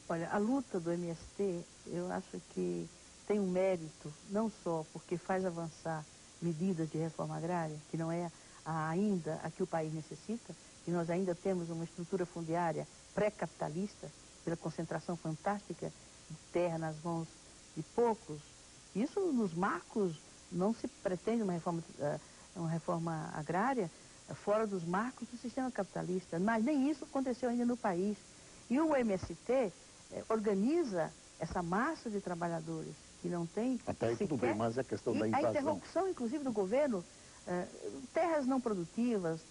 Olha, a luta do MST, eu acho que tem um mérito, não só porque faz avançar medidas de reforma agrária, que não é ainda a que o país necessita, e nós ainda temos uma estrutura fundiária pré-capitalista, pela concentração fantástica de terra nas mãos de poucos. Isso nos marcos, não se pretende uma reforma agrária fora dos marcos do sistema capitalista, mas nem isso aconteceu ainda no país. E o MST organiza essa massa de trabalhadores que não tem... Até aí tudo bem, mas é a questão da invasão. A interrupção, inclusive, do governo, terras não produtivas,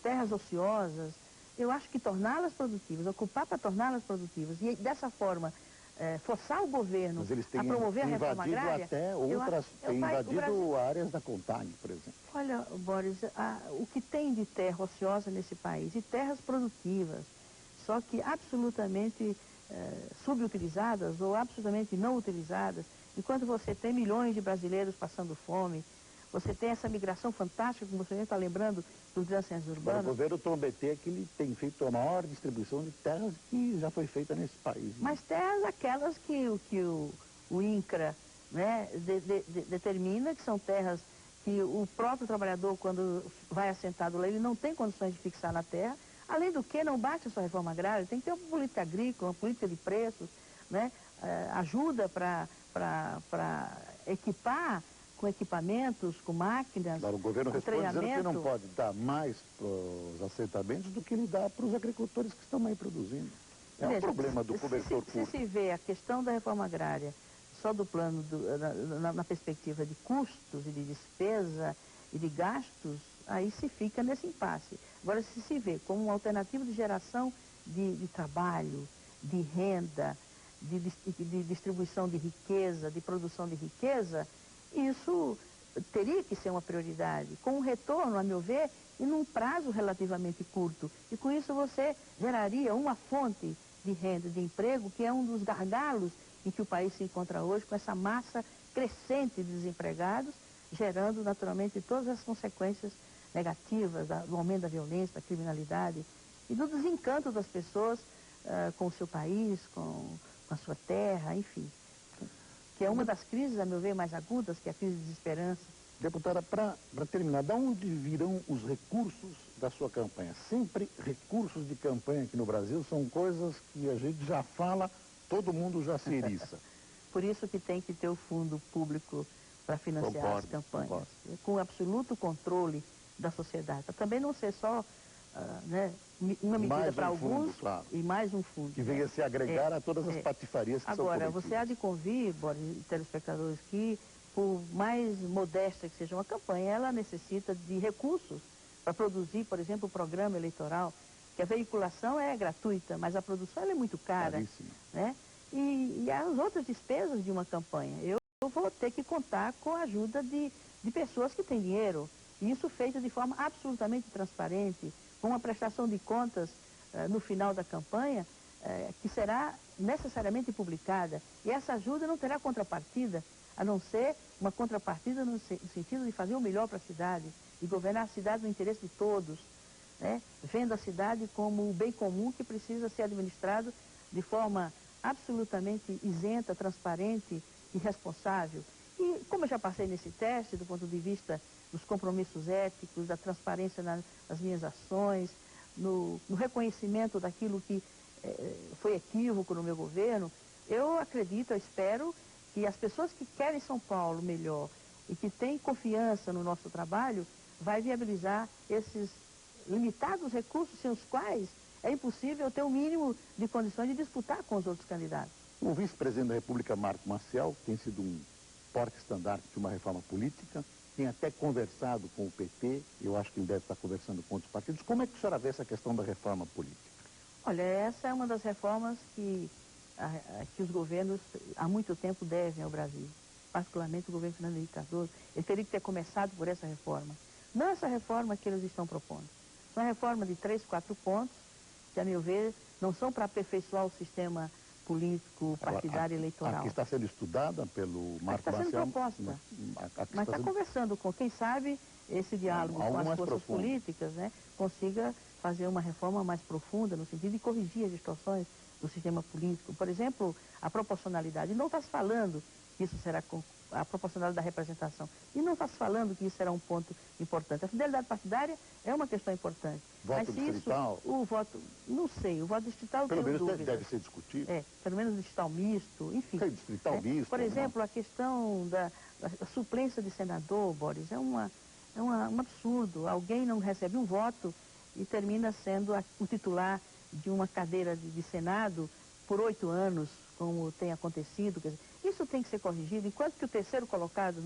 terras ociosas, eu acho que torná-las produtivas, ocupar para torná-las produtivas, e dessa forma forçar o governo a promover a reforma agrária... Até outras, têm invadido áreas da Contag, por exemplo. Olha, Boris, o que tem de terra ociosa nesse país, e terras produtivas, só que absolutamente subutilizadas ou absolutamente não utilizadas, enquanto você tem milhões de brasileiros passando fome, você tem essa migração fantástica, como você está lembrando, dos grandes centros urbanos. O governo Trombetê é que ele tem feito a maior distribuição de terras que já foi feita nesse país. Né? Mas terras aquelas que o INCRA, né, determina, que são terras que o próprio trabalhador, quando vai assentado lá, ele não tem condições de fixar na terra. Além do que, não basta só a reforma agrária, tem que ter uma política agrícola, uma política de preços, né? Ajuda para equipar com equipamentos, com máquinas, o governo com responde treinamento. dizendo que não pode dar mais para os assentamentos do que ele dá para os agricultores que estão aí produzindo. É um problema do cobertor público. Se vê a questão da reforma agrária só do plano, na perspectiva de custos e de despesa e de gastos, aí se fica nesse impasse. Agora, se vê como uma alternativa de geração de trabalho, de renda, de distribuição de riqueza, de produção de riqueza, isso teria que ser uma prioridade, com um retorno, a meu ver, e num prazo relativamente curto. E com isso você geraria uma fonte de renda, de emprego, que é um dos gargalos em que o país se encontra hoje, com essa massa crescente de desempregados, gerando naturalmente todas as consequências negativas do aumento da violência, da criminalidade e do desencanto das pessoas com o seu país, com a sua terra, enfim. Que é uma das crises, a meu ver, mais agudas, que é a crise de desesperança. Deputada, para terminar, de onde virão os recursos da sua campanha? Sempre recursos de campanha aqui no Brasil são coisas que a gente já fala, todo mundo já se eriça. Por isso que tem que ter o fundo público para financiar as campanhas, com absoluto controle da sociedade. Para também não ser só uma medida Mais para um fundo, alguns claro. e mais um fundo. Que venha se agregar a todas as patifarias que são Agora, cometidas. você há de convir, Boris, telespectadores, que por mais modesta que seja uma campanha, ela necessita de recursos para produzir, por exemplo, o programa eleitoral, que a veiculação é gratuita, mas a produção ela é muito cara. Caríssima. Né? E as outras despesas de uma campanha. Eu vou ter que contar com a ajuda de pessoas que têm dinheiro. E isso feito de forma absolutamente transparente, com uma prestação de contas no final da campanha, que será necessariamente publicada. E essa ajuda não terá contrapartida, a não ser uma contrapartida no sentido de fazer o melhor para a cidade, de governar a cidade no interesse de todos, né? Vendo a cidade como o bem comum que precisa ser administrado de forma absolutamente isenta, transparente e responsável. E como eu já passei nesse teste, do ponto de vista dos compromissos éticos, da transparência nas minhas ações, no reconhecimento daquilo que foi equívoco no meu governo, eu acredito, eu espero que as pessoas que querem São Paulo melhor e que têm confiança no nosso trabalho, vai viabilizar esses limitados recursos sem os quais é impossível ter o mínimo de condições de disputar com os outros candidatos. O vice-presidente da República, Marco Maciel, tem sido um porta-estandarte de uma reforma política, tem até conversado com o PT, eu acho que ele deve estar conversando com outros partidos. Como é que a senhora vê essa questão da reforma política? Olha, essa é uma das reformas que os governos há muito tempo devem ao Brasil, particularmente o governo Fernando Henrique Cardoso. Ele teria que ter começado por essa reforma. Não essa reforma que eles estão propondo. É uma reforma de 3, 4 pontos, que, a meu ver, não são para aperfeiçoar o sistema político, partidário, eleitoral. A que está sendo estudada pelo Marco Maciel. Está sendo proposta. Mas está conversando com, quem sabe, esse diálogo com as forças políticas, né, consiga fazer uma reforma mais profunda, no sentido de corrigir as distorções do sistema político. Por exemplo, a proporcionalidade. Não está se falando que isso será a proporcionalidade da representação. E não está se falando que isso será um ponto importante. A fidelidade partidária é uma questão importante. Voto distrital? O voto, não sei, o voto distrital pelo menos dúvidas. deve ser discutido. Pelo menos distrital misto, enfim. Distrital misto. Por exemplo, a questão da suplência de senador, Boris, é um absurdo. Alguém não recebe um voto e termina sendo o titular de uma cadeira de Senado por 8 anos, como tem acontecido. Quer dizer, isso tem que ser corrigido, enquanto que o terceiro colocado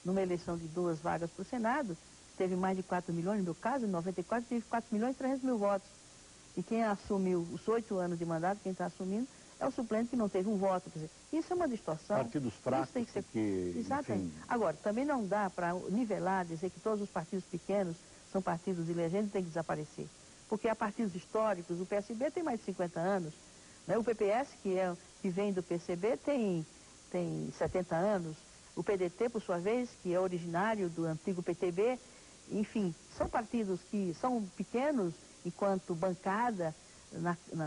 numa eleição de 2 vagas para o Senado teve mais de 4 milhões, no meu caso, em 94 teve 4 milhões e 300 mil votos. E quem assumiu os 8 anos de mandato, quem está assumindo, é o suplente que não teve um voto. Quer dizer, isso é uma distorção. Partidos fracos, isso tem que ser... porque, Exatamente. Enfim... Agora, também não dá para nivelar, dizer que todos os partidos pequenos são partidos elegentes e têm que desaparecer. Porque há partidos históricos, o PSB tem mais de 50 anos, né? O PPS, que vem do PCB, tem 70 anos, o PDT, por sua vez, que é originário do antigo PTB, enfim, são partidos que são pequenos enquanto bancada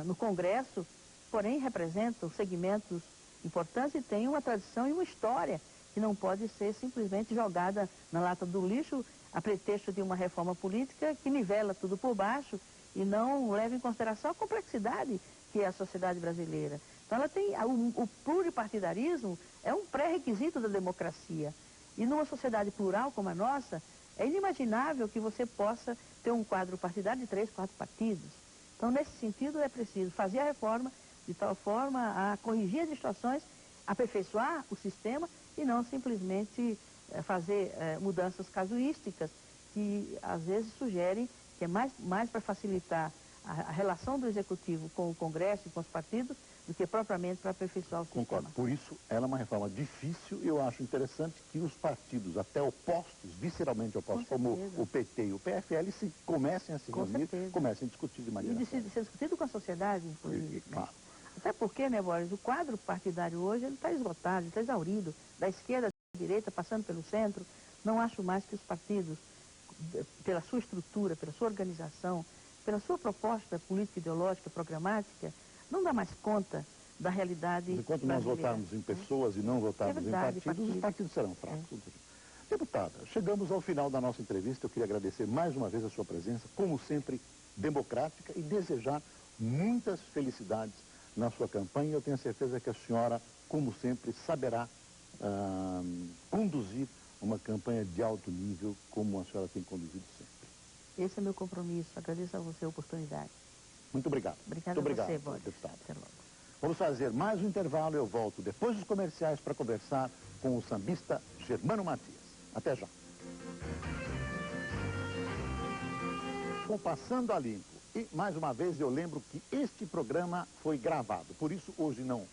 no Congresso, porém representam segmentos importantes e têm uma tradição e uma história que não pode ser simplesmente jogada na lata do lixo a pretexto de uma reforma política que nivela tudo por baixo e não leva em consideração a complexidade que é a sociedade brasileira. Então ela tem, o pluripartidarismo é um pré-requisito da democracia. E numa sociedade plural como a nossa, é inimaginável que você possa ter um quadro partidário de 3, 4 partidos. Então, nesse sentido, é preciso fazer a reforma de tal forma a corrigir as distorções, aperfeiçoar o sistema e não simplesmente fazer mudanças casuísticas que, às vezes, sugerem que é mais para facilitar a relação do Executivo com o Congresso e com os partidos do que propriamente para aperfeiçoar o sistema. Concordo. Por isso, ela é uma reforma difícil e eu acho interessante que os partidos, até opostos, visceralmente opostos, como o PT e o PFL, se comecem a se reunir, comecem a discutir de maneira séria. E ser discutido com a sociedade, inclusive. Claro. Até porque, né, Boris, o quadro partidário hoje está esgotado, está exaurido, da esquerda à direita, passando pelo centro. Não acho mais que os partidos, pela sua estrutura, pela sua organização, pela sua proposta política, ideológica, programática, não dá mais conta da realidade enquanto brasileira. Nós votarmos em pessoas e não votarmos em partidos, os partidos serão fracos. Deputada, chegamos ao final da nossa entrevista. Eu queria agradecer mais uma vez a sua presença, como sempre, democrática, e desejar muitas felicidades na sua campanha. Eu tenho certeza que a senhora, como sempre, saberá conduzir uma campanha de alto nível, como a senhora tem conduzido sempre. Esse é meu compromisso. Agradeço a você a oportunidade. Muito obrigado. Obrigada Muito a você, obrigado, Boris. deputado. Até logo. Vamos fazer mais um intervalo. Eu volto depois dos comerciais para conversar com o sambista Germano Matias. Até já. Bom, passando a limpo. E, mais uma vez, eu lembro que este programa foi gravado. Por isso, hoje não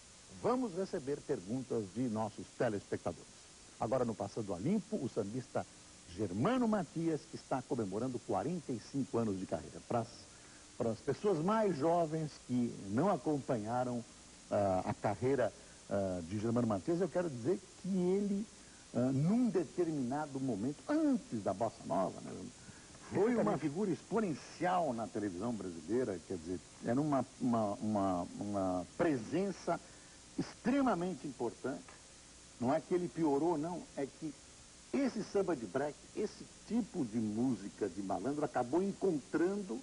vamos receber perguntas de nossos telespectadores. Agora, no Passando a Limpo, o sambista Germano Matias está comemorando 45 anos de carreira. Para as pessoas mais jovens que não acompanharam a carreira de Germano Matias, eu quero dizer que ele, num determinado momento, antes da Bossa Nova, né, foi uma figura exponencial na televisão brasileira, quer dizer, era uma presença extremamente importante. Não é que ele piorou, não, é que esse samba de break, esse tipo de música de malandro acabou encontrando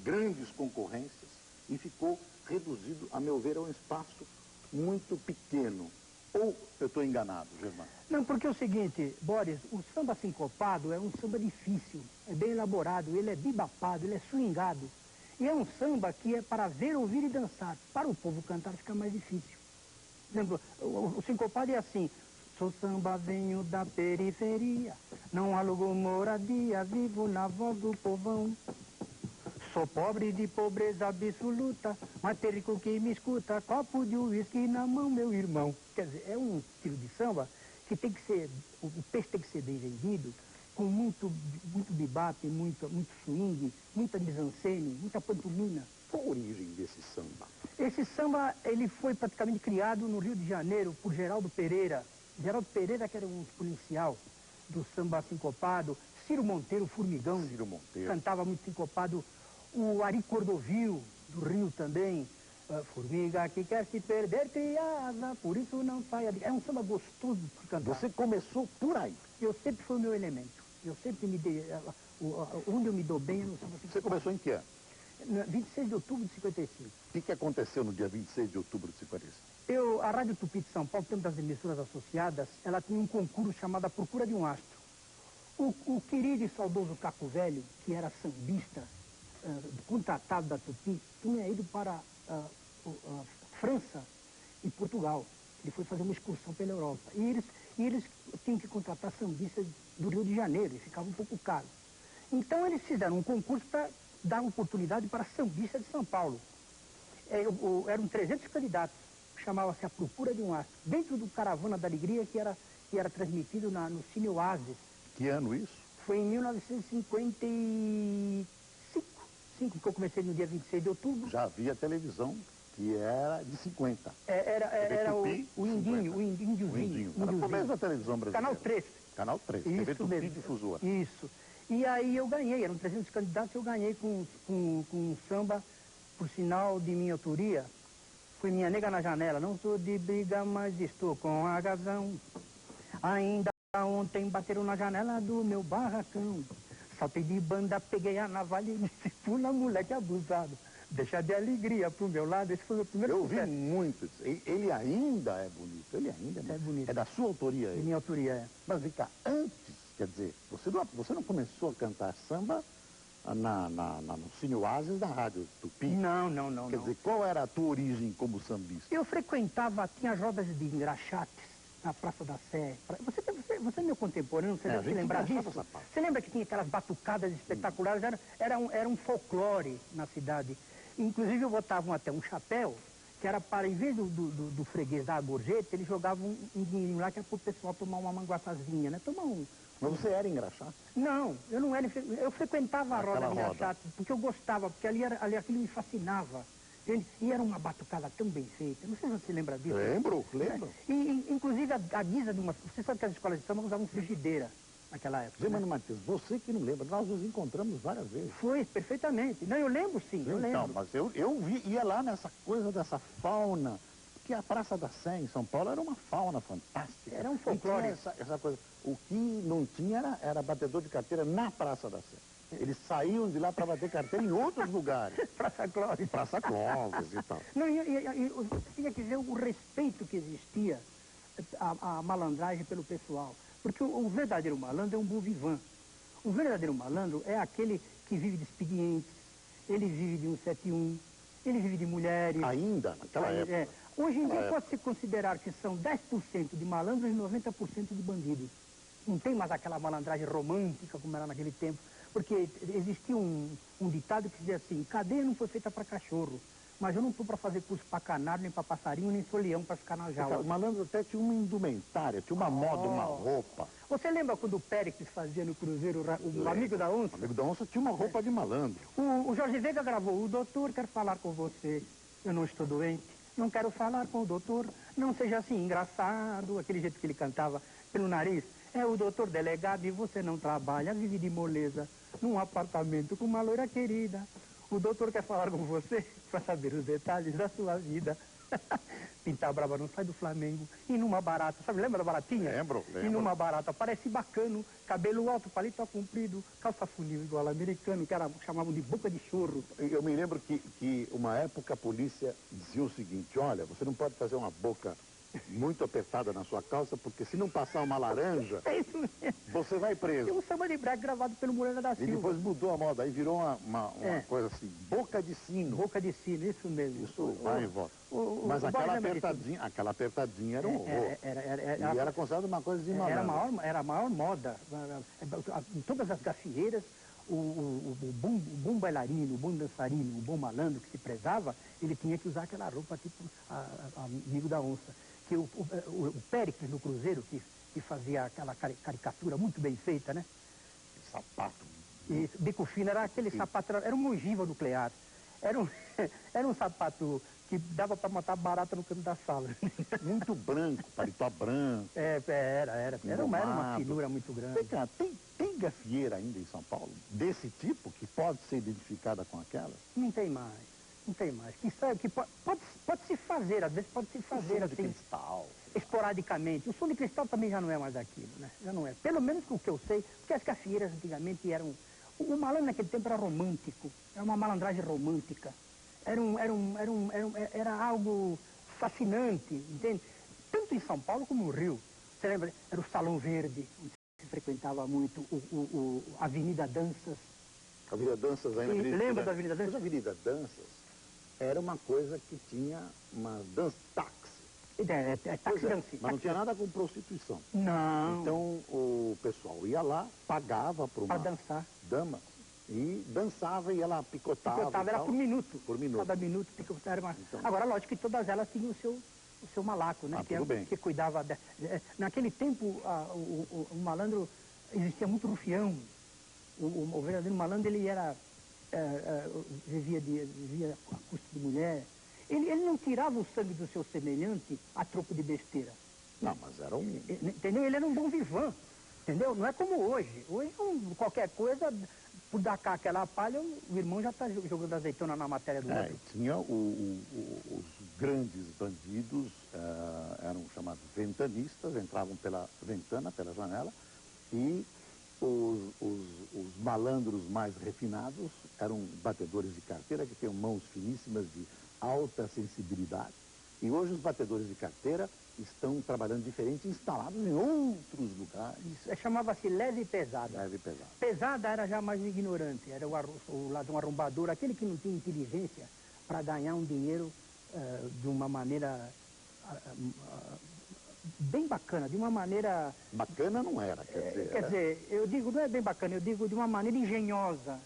grandes concorrências e ficou reduzido, a meu ver, a um espaço muito pequeno. Ou eu estou enganado, Germano? Não, porque é o seguinte, Boris, o samba sincopado é um samba difícil, é bem elaborado, ele é bibapado, ele é swingado. E é um samba que é para ver, ouvir e dançar. Para o povo cantar fica mais difícil. Lembra, o sincopado é assim: sou samba, venho da periferia, não alugo moradia, vivo na voz do povão. Sou pobre de pobreza absoluta, mas tem rico que me escuta, copo de uísque na mão, meu irmão. Quer dizer, é um estilo de samba que tem que ser, o peixe tem que ser bem vendido, com muito bebop, muito swing, muita mise-en-scène, muita pantomima. Qual a origem desse samba? Esse samba, ele foi praticamente criado no Rio de Janeiro por Geraldo Pereira. Geraldo Pereira, que era um exponencial do samba sincopado. Ciro Monteiro, Formigão, Ciro Monteiro cantava muito sincopado. O Ari Cordovil, do Rio também. Formiga que quer se perder, criada, por isso não saia. É um samba gostoso de cantar. Você começou por aí. Eu sempre fui o meu elemento. Eu sempre me dei... onde eu me dou bem, eu não samba sincopado. Você começou em que ano? 26 de outubro de 55. O que aconteceu no dia 26 de outubro de 55? A Rádio Tupi de São Paulo, tempo das emissoras associadas, ela tinha um concurso chamado A Procura de um Astro. O querido e saudoso Caco Velho, que era sambista, contratado da Tupi, tinha ido para a França e Portugal. Ele foi fazer uma excursão pela Europa. E eles tinham que contratar sambistas do Rio de Janeiro, e ficava um pouco caro. Então eles fizeram um concurso para dar oportunidade para sambistas de São Paulo. Eram 300 candidatos, chamava-se A Procura de um Astro, dentro do Caravana da Alegria, que era transmitido no Cine Oasis. Que ano isso? Foi em 1955, que eu comecei no dia 26 de outubro. Já havia televisão, que era de 50. Era Tupi, o Indinho, 50. o Indiozinho. Era o começo da televisão brasileira. Canal 3. Canal 3, TV Isso Tupi mesmo. Difusora. Isso. E aí eu ganhei, eram 300 candidatos, eu ganhei com um samba, por sinal de minha autoria. Foi Minha Nega na Janela. Não sou de briga, mas estou com a razão. Ainda ontem bateram na janela do meu barracão. Saltei de banda, peguei a navalha e disse: pula, moleque abusado. Deixa de alegria pro meu lado. Esse foi o meu primeiro Eu ouvi sucesso. muito. Ele ainda é bonito. Ele ainda É bonito. É da sua autoria De ele. minha autoria, é. Mas vem cá, antes, quer dizer, você não começou a cantar samba no Cine Oasis da Rádio Tupi? Não. Quer dizer, qual era a tua origem como sambista? Eu frequentava, tinha rodas de engraxates na Praça da Sé. Você é meu contemporâneo, você a deve se gente lembrar engraxava disso? essa parte. Você lembra que tinha aquelas batucadas espetaculares? Era um folclore na cidade. Inclusive eu botava até um chapéu, que era para, em vez do freguês dar a gorjeta, ele jogava um dinheirinho lá que era para o pessoal tomar uma manguaçazinha, né? Mas você era engraxado? Não, eu não era. Eu frequentava a roda Aquela de roda. engraxate, porque eu gostava, porque ali aquilo me fascinava. Entende? E era uma batucada tão bem feita. Não sei se você lembra disso. Lembro. E, inclusive, a guisa de uma... Você sabe que as escolas de samba usavam frigideira naquela época. Germano Matias, você que não lembra, nós nos encontramos várias vezes. Foi, perfeitamente. Não, eu lembro sim, eu Então, lembro. mas eu ia lá nessa coisa dessa fauna, porque a Praça da Sé em São Paulo era uma fauna fantástica. Era um E folclore. tinha essa coisa. O que não tinha era batedor de carteira na Praça da Sé. Eles saíam de lá para bater carteira em outros lugares. Praça Clóvis. Praça Clóvis e tal. Não, você tinha que ver o respeito que existia, a malandragem pelo pessoal. Porque o verdadeiro malandro é um bom vivant. O verdadeiro malandro é aquele que vive de expedientes, ele vive de 171, ele vive de mulheres. Ainda, naquela época. Hoje em dia pode-se considerar que são 10% de malandros e 90% de bandidos. Não tem mais aquela malandragem romântica como era naquele tempo, porque existia um ditado que dizia assim: cadeia não foi feita para cachorro, mas eu não estou para fazer curso para canário, nem para passarinho, nem sou leão para ficar na jaula. O malandro até tinha uma indumentária, tinha uma moda, uma roupa. Você lembra quando o Péricles fazia no Cruzeiro o Amigo da Onça? O Amigo da Onça tinha uma roupa de malandro. O Jorge Veiga gravou: o doutor quer falar com você, eu não estou doente, não quero falar com o doutor, não seja assim engraçado, aquele jeito que ele cantava pelo nariz. É o doutor delegado e você não trabalha, vive de moleza, num apartamento com uma loira querida. O doutor quer falar com você para saber os detalhes da sua vida. Pintar brava não sai do Flamengo. E numa barata, sabe, lembra da baratinha? Lembro. E numa barata, parece bacano, cabelo alto, paletó comprido, calça funil igual americano, que chamavam de boca de churro. Eu me lembro que uma época a polícia dizia o seguinte: olha, você não pode fazer uma boca muito apertada na sua calça, porque se não passar uma laranja, você vai preso. Tem um samba de break gravado pelo Moreira da Silva. E depois mudou a moda, aí virou uma coisa assim, boca de sino. Boca de sino, isso mesmo. Isso vai e volta. Mas aquela apertadinha era um horror. E era considerado uma coisa de malandro. Era a maior moda. Em todas as gafieiras, o bom bailarino, o bom dançarino, o bom malandro que se prezava, ele tinha que usar aquela roupa tipo Amigo da Onça. Que o Péricles no Cruzeiro, que fazia aquela caricatura muito bem feita, né? Sapato. E bico fino era aquele sapato, era uma ogiva nuclear. Era um sapato que dava para matar barata no canto da sala. Muito branco, paletó branco. Era uma finura muito grande. Vem cá, tem gafieira ainda em São Paulo? Desse tipo, que pode ser identificada com aquela? Não tem mais. Não tem mais. Que pode se fazer, às vezes pode se fazer assim, cristal, esporadicamente. O som de cristal também já não é mais aquilo, né? Já não é. Pelo menos o que eu sei, porque as gafieiras antigamente eram... O malandro naquele tempo era romântico, era uma malandragem romântica. Era algo fascinante, entende? Tanto em São Paulo como no Rio. Você lembra? Era o Salão Verde, onde se frequentava muito a Avenida Danças. A Avenida Danças ainda. Lembra da Avenida Danças? Mas a Avenida Danças era uma coisa que tinha uma táxi. Táxi dance. Mas não tinha nada com prostituição. Não. Então o pessoal ia lá, pagava para uma dançar. Dama e dançava e ela picotava. Picotava, era por minuto. Por minuto. Cada minuto picotava. Então, agora, lógico que todas elas tinham o seu malaco, né? Que cuidava. Naquele tempo, o malandro existia muito rufião. O verdadeiro malandro, ele era... vivia a custo de mulher. Ele não tirava o sangue do seu semelhante a troco de besteira. Não, mas era um... Entendeu? Ele era um bom vivant. Entendeu? Não é como hoje. Hoje, qualquer coisa, por dar cá aquela palha, o irmão já está jogando azeitona na matéria do outro. Tinha os grandes bandidos, eram chamados ventanistas, entravam pela ventana, pela janela, e os malandros mais refinados eram batedores de carteira, que tinham mãos finíssimas de alta sensibilidade. E hoje os batedores de carteira estão trabalhando diferente, instalados em outros lugares. Chamava-se leve e pesada. Leve e pesada. Pesada era já mais ignorante, era o ladrão arrombador, aquele que não tinha inteligência para ganhar um dinheiro de uma maneira bem bacana, de uma maneira... Bacana não era, quer dizer, eu digo, não é bem bacana, eu digo de uma maneira engenhosa,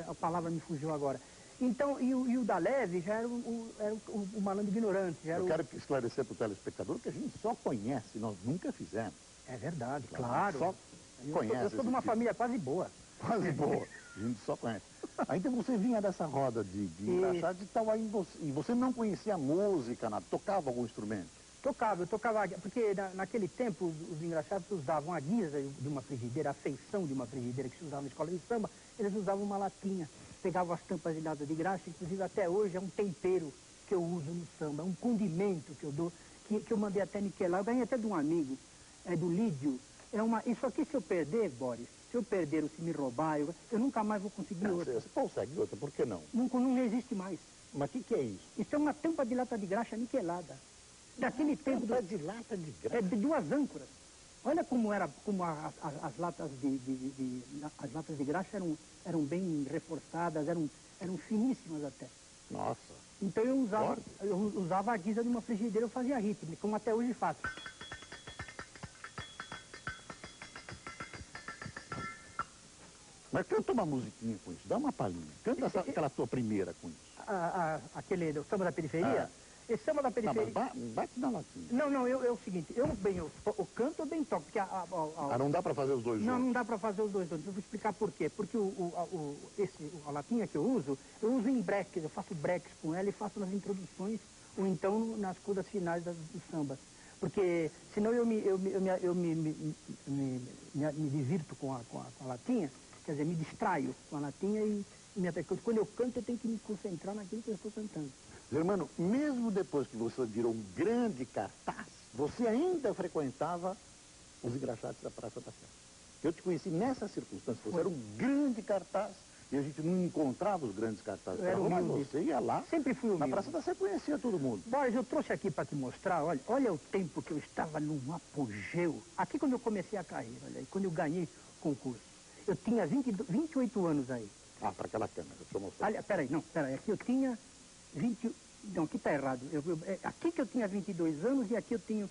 a palavra me fugiu agora. Então, e o da leve já era o malandro ignorante. Eu quero esclarecer para o telespectador que a gente só conhece, nós nunca fizemos. É verdade, claro. Só conhece. Eu sou de uma família quase boa. Quase boa. A gente só conhece. Aí então você vinha dessa roda de engraxate e tal, e você não conhecia música, nada, tocava algum instrumento? Eu tocava, porque naquele tempo os engraxados usavam a guisa de uma frigideira, a feição de uma frigideira que se usava na escola de samba, eles usavam uma latinha, pegavam as tampas de nada de graxa, inclusive até hoje é um tempero que eu uso no samba, um condimento que eu dou, que eu mandei até niquelar, eu ganhei até de um amigo, do Lídio. Isso aqui se eu perder, Boris, se eu perder ou se me roubar, eu nunca mais vou conseguir outra. Você consegue outra, por que não? Não existe mais. Mas o que é isso? Isso é uma tampa de lata de graxa niquelada. Daquele tempo... Tampa de lata de graxa? De 2 âncoras. Olha como era, como as latas as latas de graxa eram bem reforçadas, eram finíssimas até. Nossa. Então eu usava a guisa de uma frigideira, eu fazia ritmo, como até hoje faço. Mas canta uma musiquinha com isso, dá uma palhinha. Canta aquela tua primeira com isso. Aquele do samba da periferia? Esse samba da Não, periferia... mas bate na latinha. Não, é o seguinte, eu canto, eu bem toco, porque não dá pra fazer os dois juntos? Não dá pra fazer os dois juntos, eu vou explicar por quê. Porque a latinha que eu uso em breaks, eu faço breaks com ela e faço nas introduções, ou então nas coisas finais do samba. Porque senão eu me divirto com a latinha, quer dizer, me distraio com a latinha e quando eu canto eu tenho que me concentrar naquilo que eu estou cantando. Germano, mesmo depois que você virou um grande cartaz, você ainda frequentava os engraxates da Praça da Sé. Eu te conheci nessa circunstância, você era um grande cartaz e a gente não encontrava os grandes cartazes. Mas você ia lá, sempre fui humilde. Na Praça da Sé conhecia todo mundo. Boris, eu trouxe aqui para te mostrar, olha o tempo que eu estava num apogeu. Aqui quando eu comecei a carreira, olha aí, quando eu ganhei concurso. Eu tinha 28 anos aí. Para aquela câmera, deixa eu mostrar. Olha, peraí, aqui eu tinha 20... Não, aqui está errado. Aqui que eu tinha 22 anos e aqui eu tenho...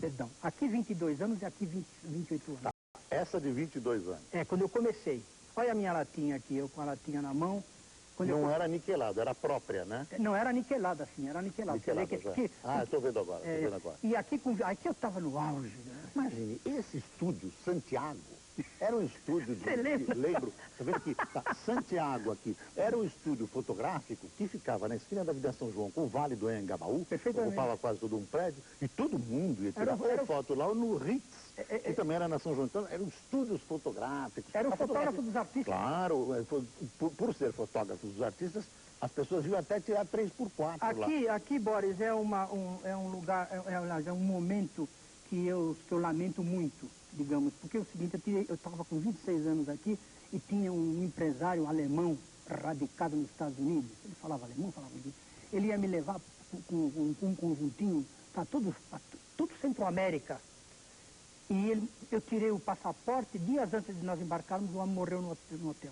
Perdão, aqui 22 anos e aqui 28 anos. Tá. Essa de 22 anos. Quando eu comecei. Olha a minha latinha aqui, eu com a latinha na mão. Não era niquelada, era própria, né? Não, era niquelada, sim, era niquelada. Niquelada já. Eu estou vendo agora, estou vendo agora. E aqui eu estava no auge, né? Imagine, esse estúdio, Santiago, era um estúdio de... Você lembra? Lembro, você vê que Santiago aqui, era um estúdio fotográfico que ficava na esquina da Avenida São João com o Vale do Anhangabaú, ocupava quase todo um prédio, e todo mundo ia tirar foto lá no Ritz, que também era na São João. Então, eram estúdios fotográficos. Era o fotógrafo dos artistas. Claro, por ser fotógrafo dos artistas, as pessoas iam até tirar 3x4 lá. Aqui, Boris, é um lugar, é um momento que eu lamento muito, digamos, porque é o seguinte, eu estava com 26 anos aqui e tinha um empresário alemão radicado nos Estados Unidos, ele falava alemão, falava inglês, ele ia me levar com um conjuntinho para todo Centro-América. E eu tirei o passaporte, dias antes de nós embarcarmos, o homem morreu no hotel.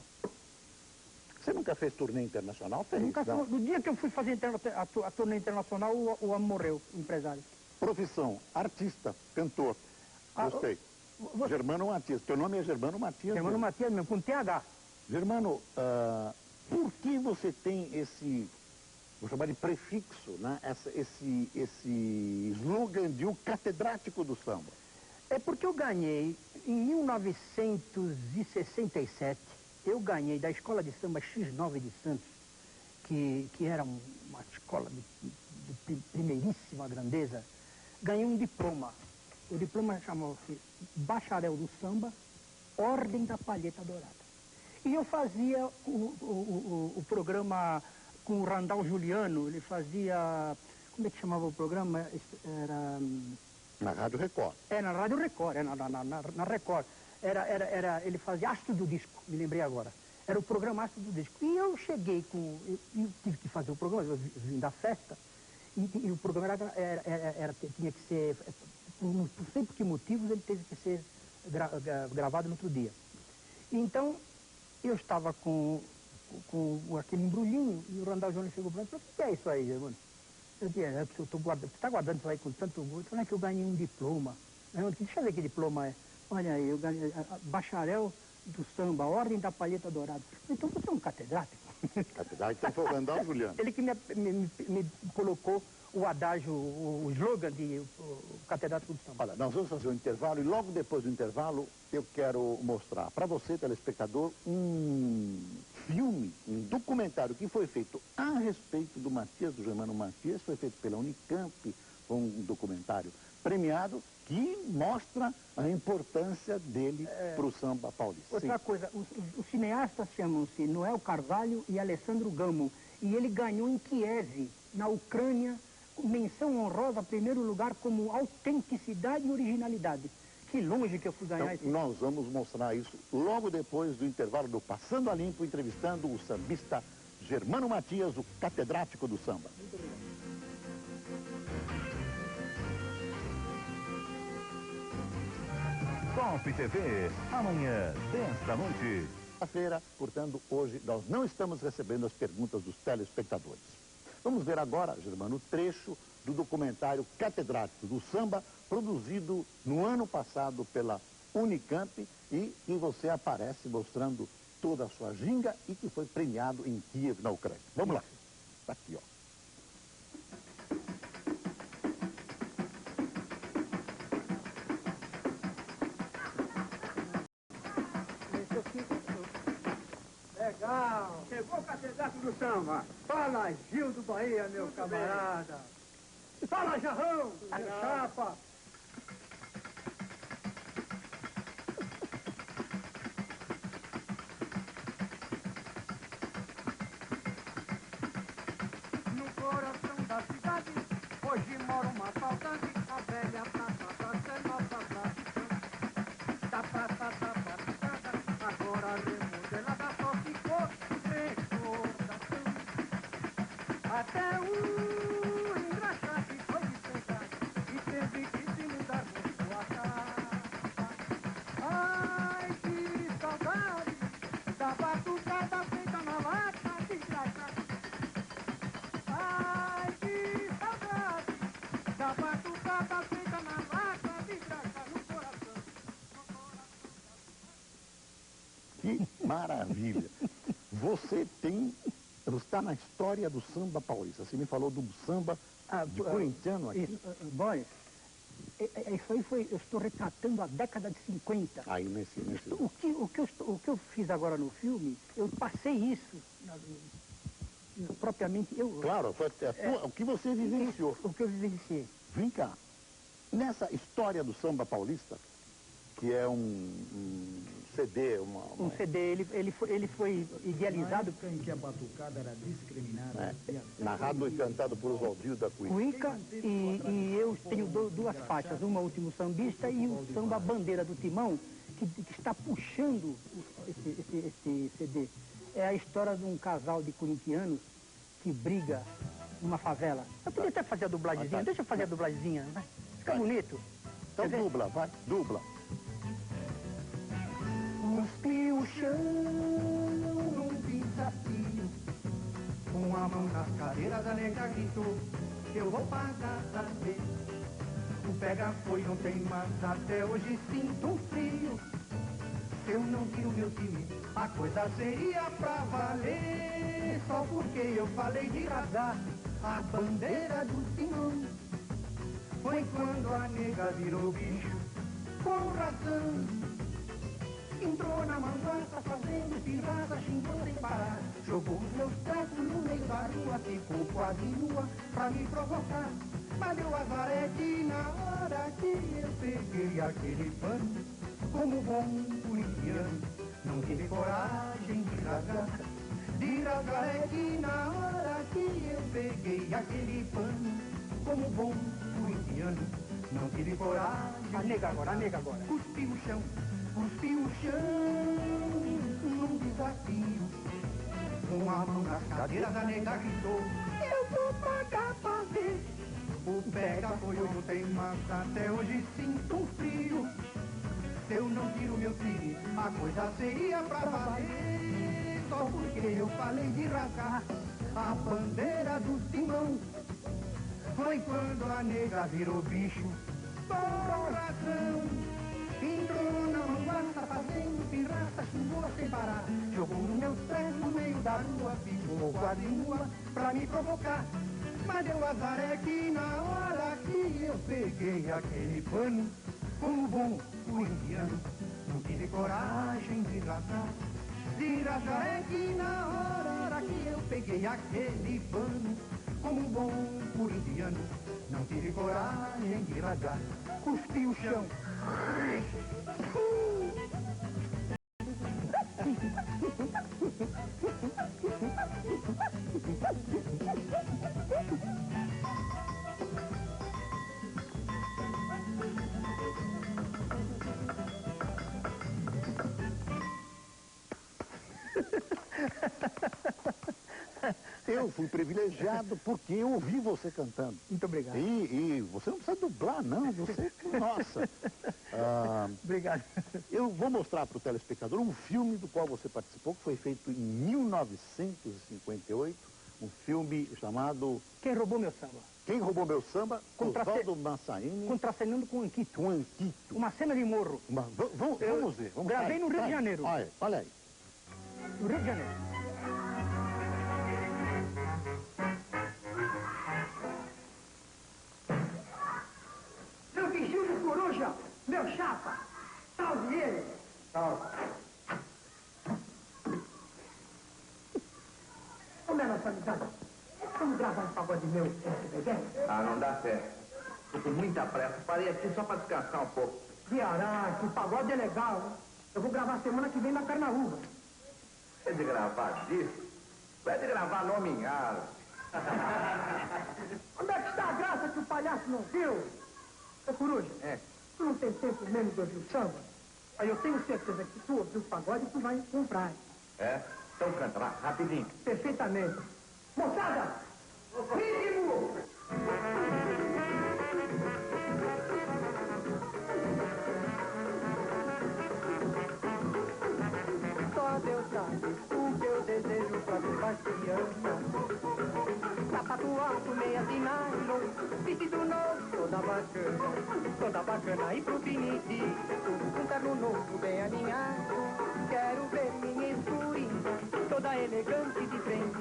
Você nunca fez turnê internacional? No dia que eu fui fazer a turnê internacional, o homem morreu, o empresário. Profissão, artista, cantor. Gostei. Germano Matias. Teu nome é Germano Matias? Germano Matias mesmo, com TH. Germano, por que você tem esse, vou chamar de prefixo, né? Esse slogan de o catedrático do samba? É porque eu ganhei, em 1967, eu ganhei da Escola de Samba X9 de Santos, que era uma escola de primeiríssima grandeza, ganhei um diploma. O diploma chamava-se Bacharel do Samba, Ordem da Palheta Dourada. E eu fazia o programa com o Randall Juliano, ele fazia... Como é que chamava o programa? Era... Na Rádio Record. Na Rádio Record, na Record. Ele fazia Astro do Disco, me lembrei agora. Era o programa Astro do Disco. E eu cheguei com... Eu tive que fazer o programa, eu vim da festa, e o programa tinha que ser... Por sei por que motivos ele teve que ser gravado no outro dia. Então, eu estava com aquele embrulhinho e o Randall Júnior chegou para mim e falou: o que é isso aí, Germano? Eu disse: você está guardando isso aí com tanto gosto? Eu falei: que eu ganhei um diploma. Deixa eu ver que diploma é. Olha aí, eu ganhei Bacharel do Samba, Ordem da Palheta Dourada. Então você é um catedrático. Catedrático, então foi o Randall Juliano. Ele que me colocou o adágio, o slogan de o catedrático do samba. Olha, nós vamos fazer um intervalo e logo depois do intervalo eu quero mostrar para você, telespectador, um filme, um documentário que foi feito a respeito do Matias, do Germano Matias, foi feito pela Unicamp, um documentário premiado que mostra a importância dele para o samba paulista. Outra coisa, os cineastas chamam-se Noel Carvalho e Alessandro Gamo, e ele ganhou em Kiev, na Ucrânia, menção honrosa, primeiro lugar, como autenticidade e originalidade. Que longe que eu fui ganhar isso. Nós vamos mostrar isso logo depois do intervalo do Passando a Limpo, entrevistando o sambista Germano Matias, o catedrático do samba. Muito obrigado. Pop TV, amanhã, 10 da noite. Feira, portanto, hoje nós não estamos recebendo as perguntas dos telespectadores. Vamos ver agora, Germano, o trecho do documentário Catedrático do Samba, produzido no ano passado pela Unicamp e em você aparece mostrando toda a sua ginga e que foi premiado em Kiev, na Ucrânia. Vamos lá. Está aqui, ó. Legal! Chegou o catedrático do samba. Fala, Gil do Bahia, meu camarada. Fala, Jarrão, minha chapa. No coração da cidade, hoje mora uma saudade, a velha praça da Sé, nossa praça. Da praça da Barricada, agora remodelada, só ficou recordação. Até o engraxate foi despejado e teve que se mudar por sua casa. Ai, que saudade da batucada feita na lata de graxa. Ai, que saudade da batucada feita na lata de graxa no coração. Que maravilha! Você está na história do samba paulista. Você me falou do samba de corintiano aqui. Isso, Boris, isso aí foi, eu estou retratando a década de 50. Aí nesse... O que eu fiz agora no filme, eu passei isso, propriamente, Claro, foi o que você vivenciou. o que eu vivenciei. Vem cá. Nessa história do samba paulista, que é um CD, Um CD, ele foi idealizado em que a batucada era discriminada. narrado e cantado por Oswaldinho da Cunha. Cuica e eu tenho duas faixas, uma Último Sambista e o Samba Bandeira do Timão, que está puxando esse CD. É a história de um casal de corintianos que briga numa favela. Eu podia até fazer a dublagemzinha, deixa eu fazer a dublagemzinha, né? Fica bonito. Então dubla, vai, dubla. Cuspi o chão num desafio, com a mão nas cadeiras a nega gritou, eu vou pagar saber. O pega foi, não tem mais, até hoje sinto um frio. Se eu não tiro meu time, a coisa seria pra valer. Só porque eu falei de rasgar a bandeira do Timão. Foi quando a nega virou bicho, com razão. Entrou na manguaça fazendo pirraça, xingou sem parar. Jogou os meus traços no meio da rua, ficou quase nua pra me provocar. Mas deu azar é que na hora que eu peguei aquele pano, como bom corintiano, não tive coragem de rasgar. De rasgar é que na hora que eu peguei aquele pano, como bom corintiano, não tive coragem. A nega agora. Cuspi o chão num desafio. Com a mão nas cadeiras a nega gritou, eu vou pagar pra ver. O pega foi, eu não tenho mais, até hoje sinto um frio. Se eu não tiro meu tiro, a coisa seria pra valer. Só porque eu falei de rasgar a bandeira do Timão. Foi quando a nega virou bicho, com razão. Entrou na manguaça fazendo pirraça, xingou sem parar. Jogou no meu pé no meio da rua, ficou quase nua pra me provocar. Mas deu azar é que na hora que eu peguei aquele pano, como bom corintiano, não tive coragem de rasgar. De rasgar é que na hora que eu peguei aquele pano, como bom corintiano, não tive coragem de rasgar. Cuspi o chão. eu fui privilegiado porque eu ouvi você cantando. Muito obrigado. E você não precisa dublar, não. Você, nossa. Obrigado. Eu vou mostrar para o telespectador um filme do qual você participou, que foi feito em 1958, um filme chamado Quem Roubou Meu Samba? Quem Roubou Meu Samba, Oswaldo Massaíni. Contracenando com o Anquito. Com Anquito. Uma cena de morro. Vamos ver. Vamos gravei no Rio de Janeiro. Olha aí. No Rio de Janeiro. Seu Vigílio Coruja, meu chapa, salve ele. Salve. Como é a nossa amizade? Vamos gravar um pagode meu, se você Ah, não dá certo. Tô com muita pressa. Parei aqui só pra descansar um pouco. Ceará, que pagode é legal, hein? Eu vou gravar semana que vem na Carnaúba. É de gravar disco? É de gravar nome em árvore. Onde é que está a graça que o palhaço não viu? Ô, Coruja, tu não tem tempo mesmo de ouvir o samba? Aí eu tenho certeza que tu ouviu o pagode e tu vai comprar. É? Então canta lá, rapidinho. Perfeitamente. Moçada, ritmo! Só Deus sabe o que eu desejo pra ver mais criança. Sapato alto, meia de nylon, vestido novo, toda bacana e pro pinite. Tudo com terno novo, bem alinhado. Quero ver minha escurinha, toda elegante de frente.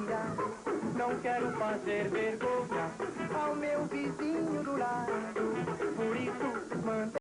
Não quero fazer vergonha ao meu vizinho do lado.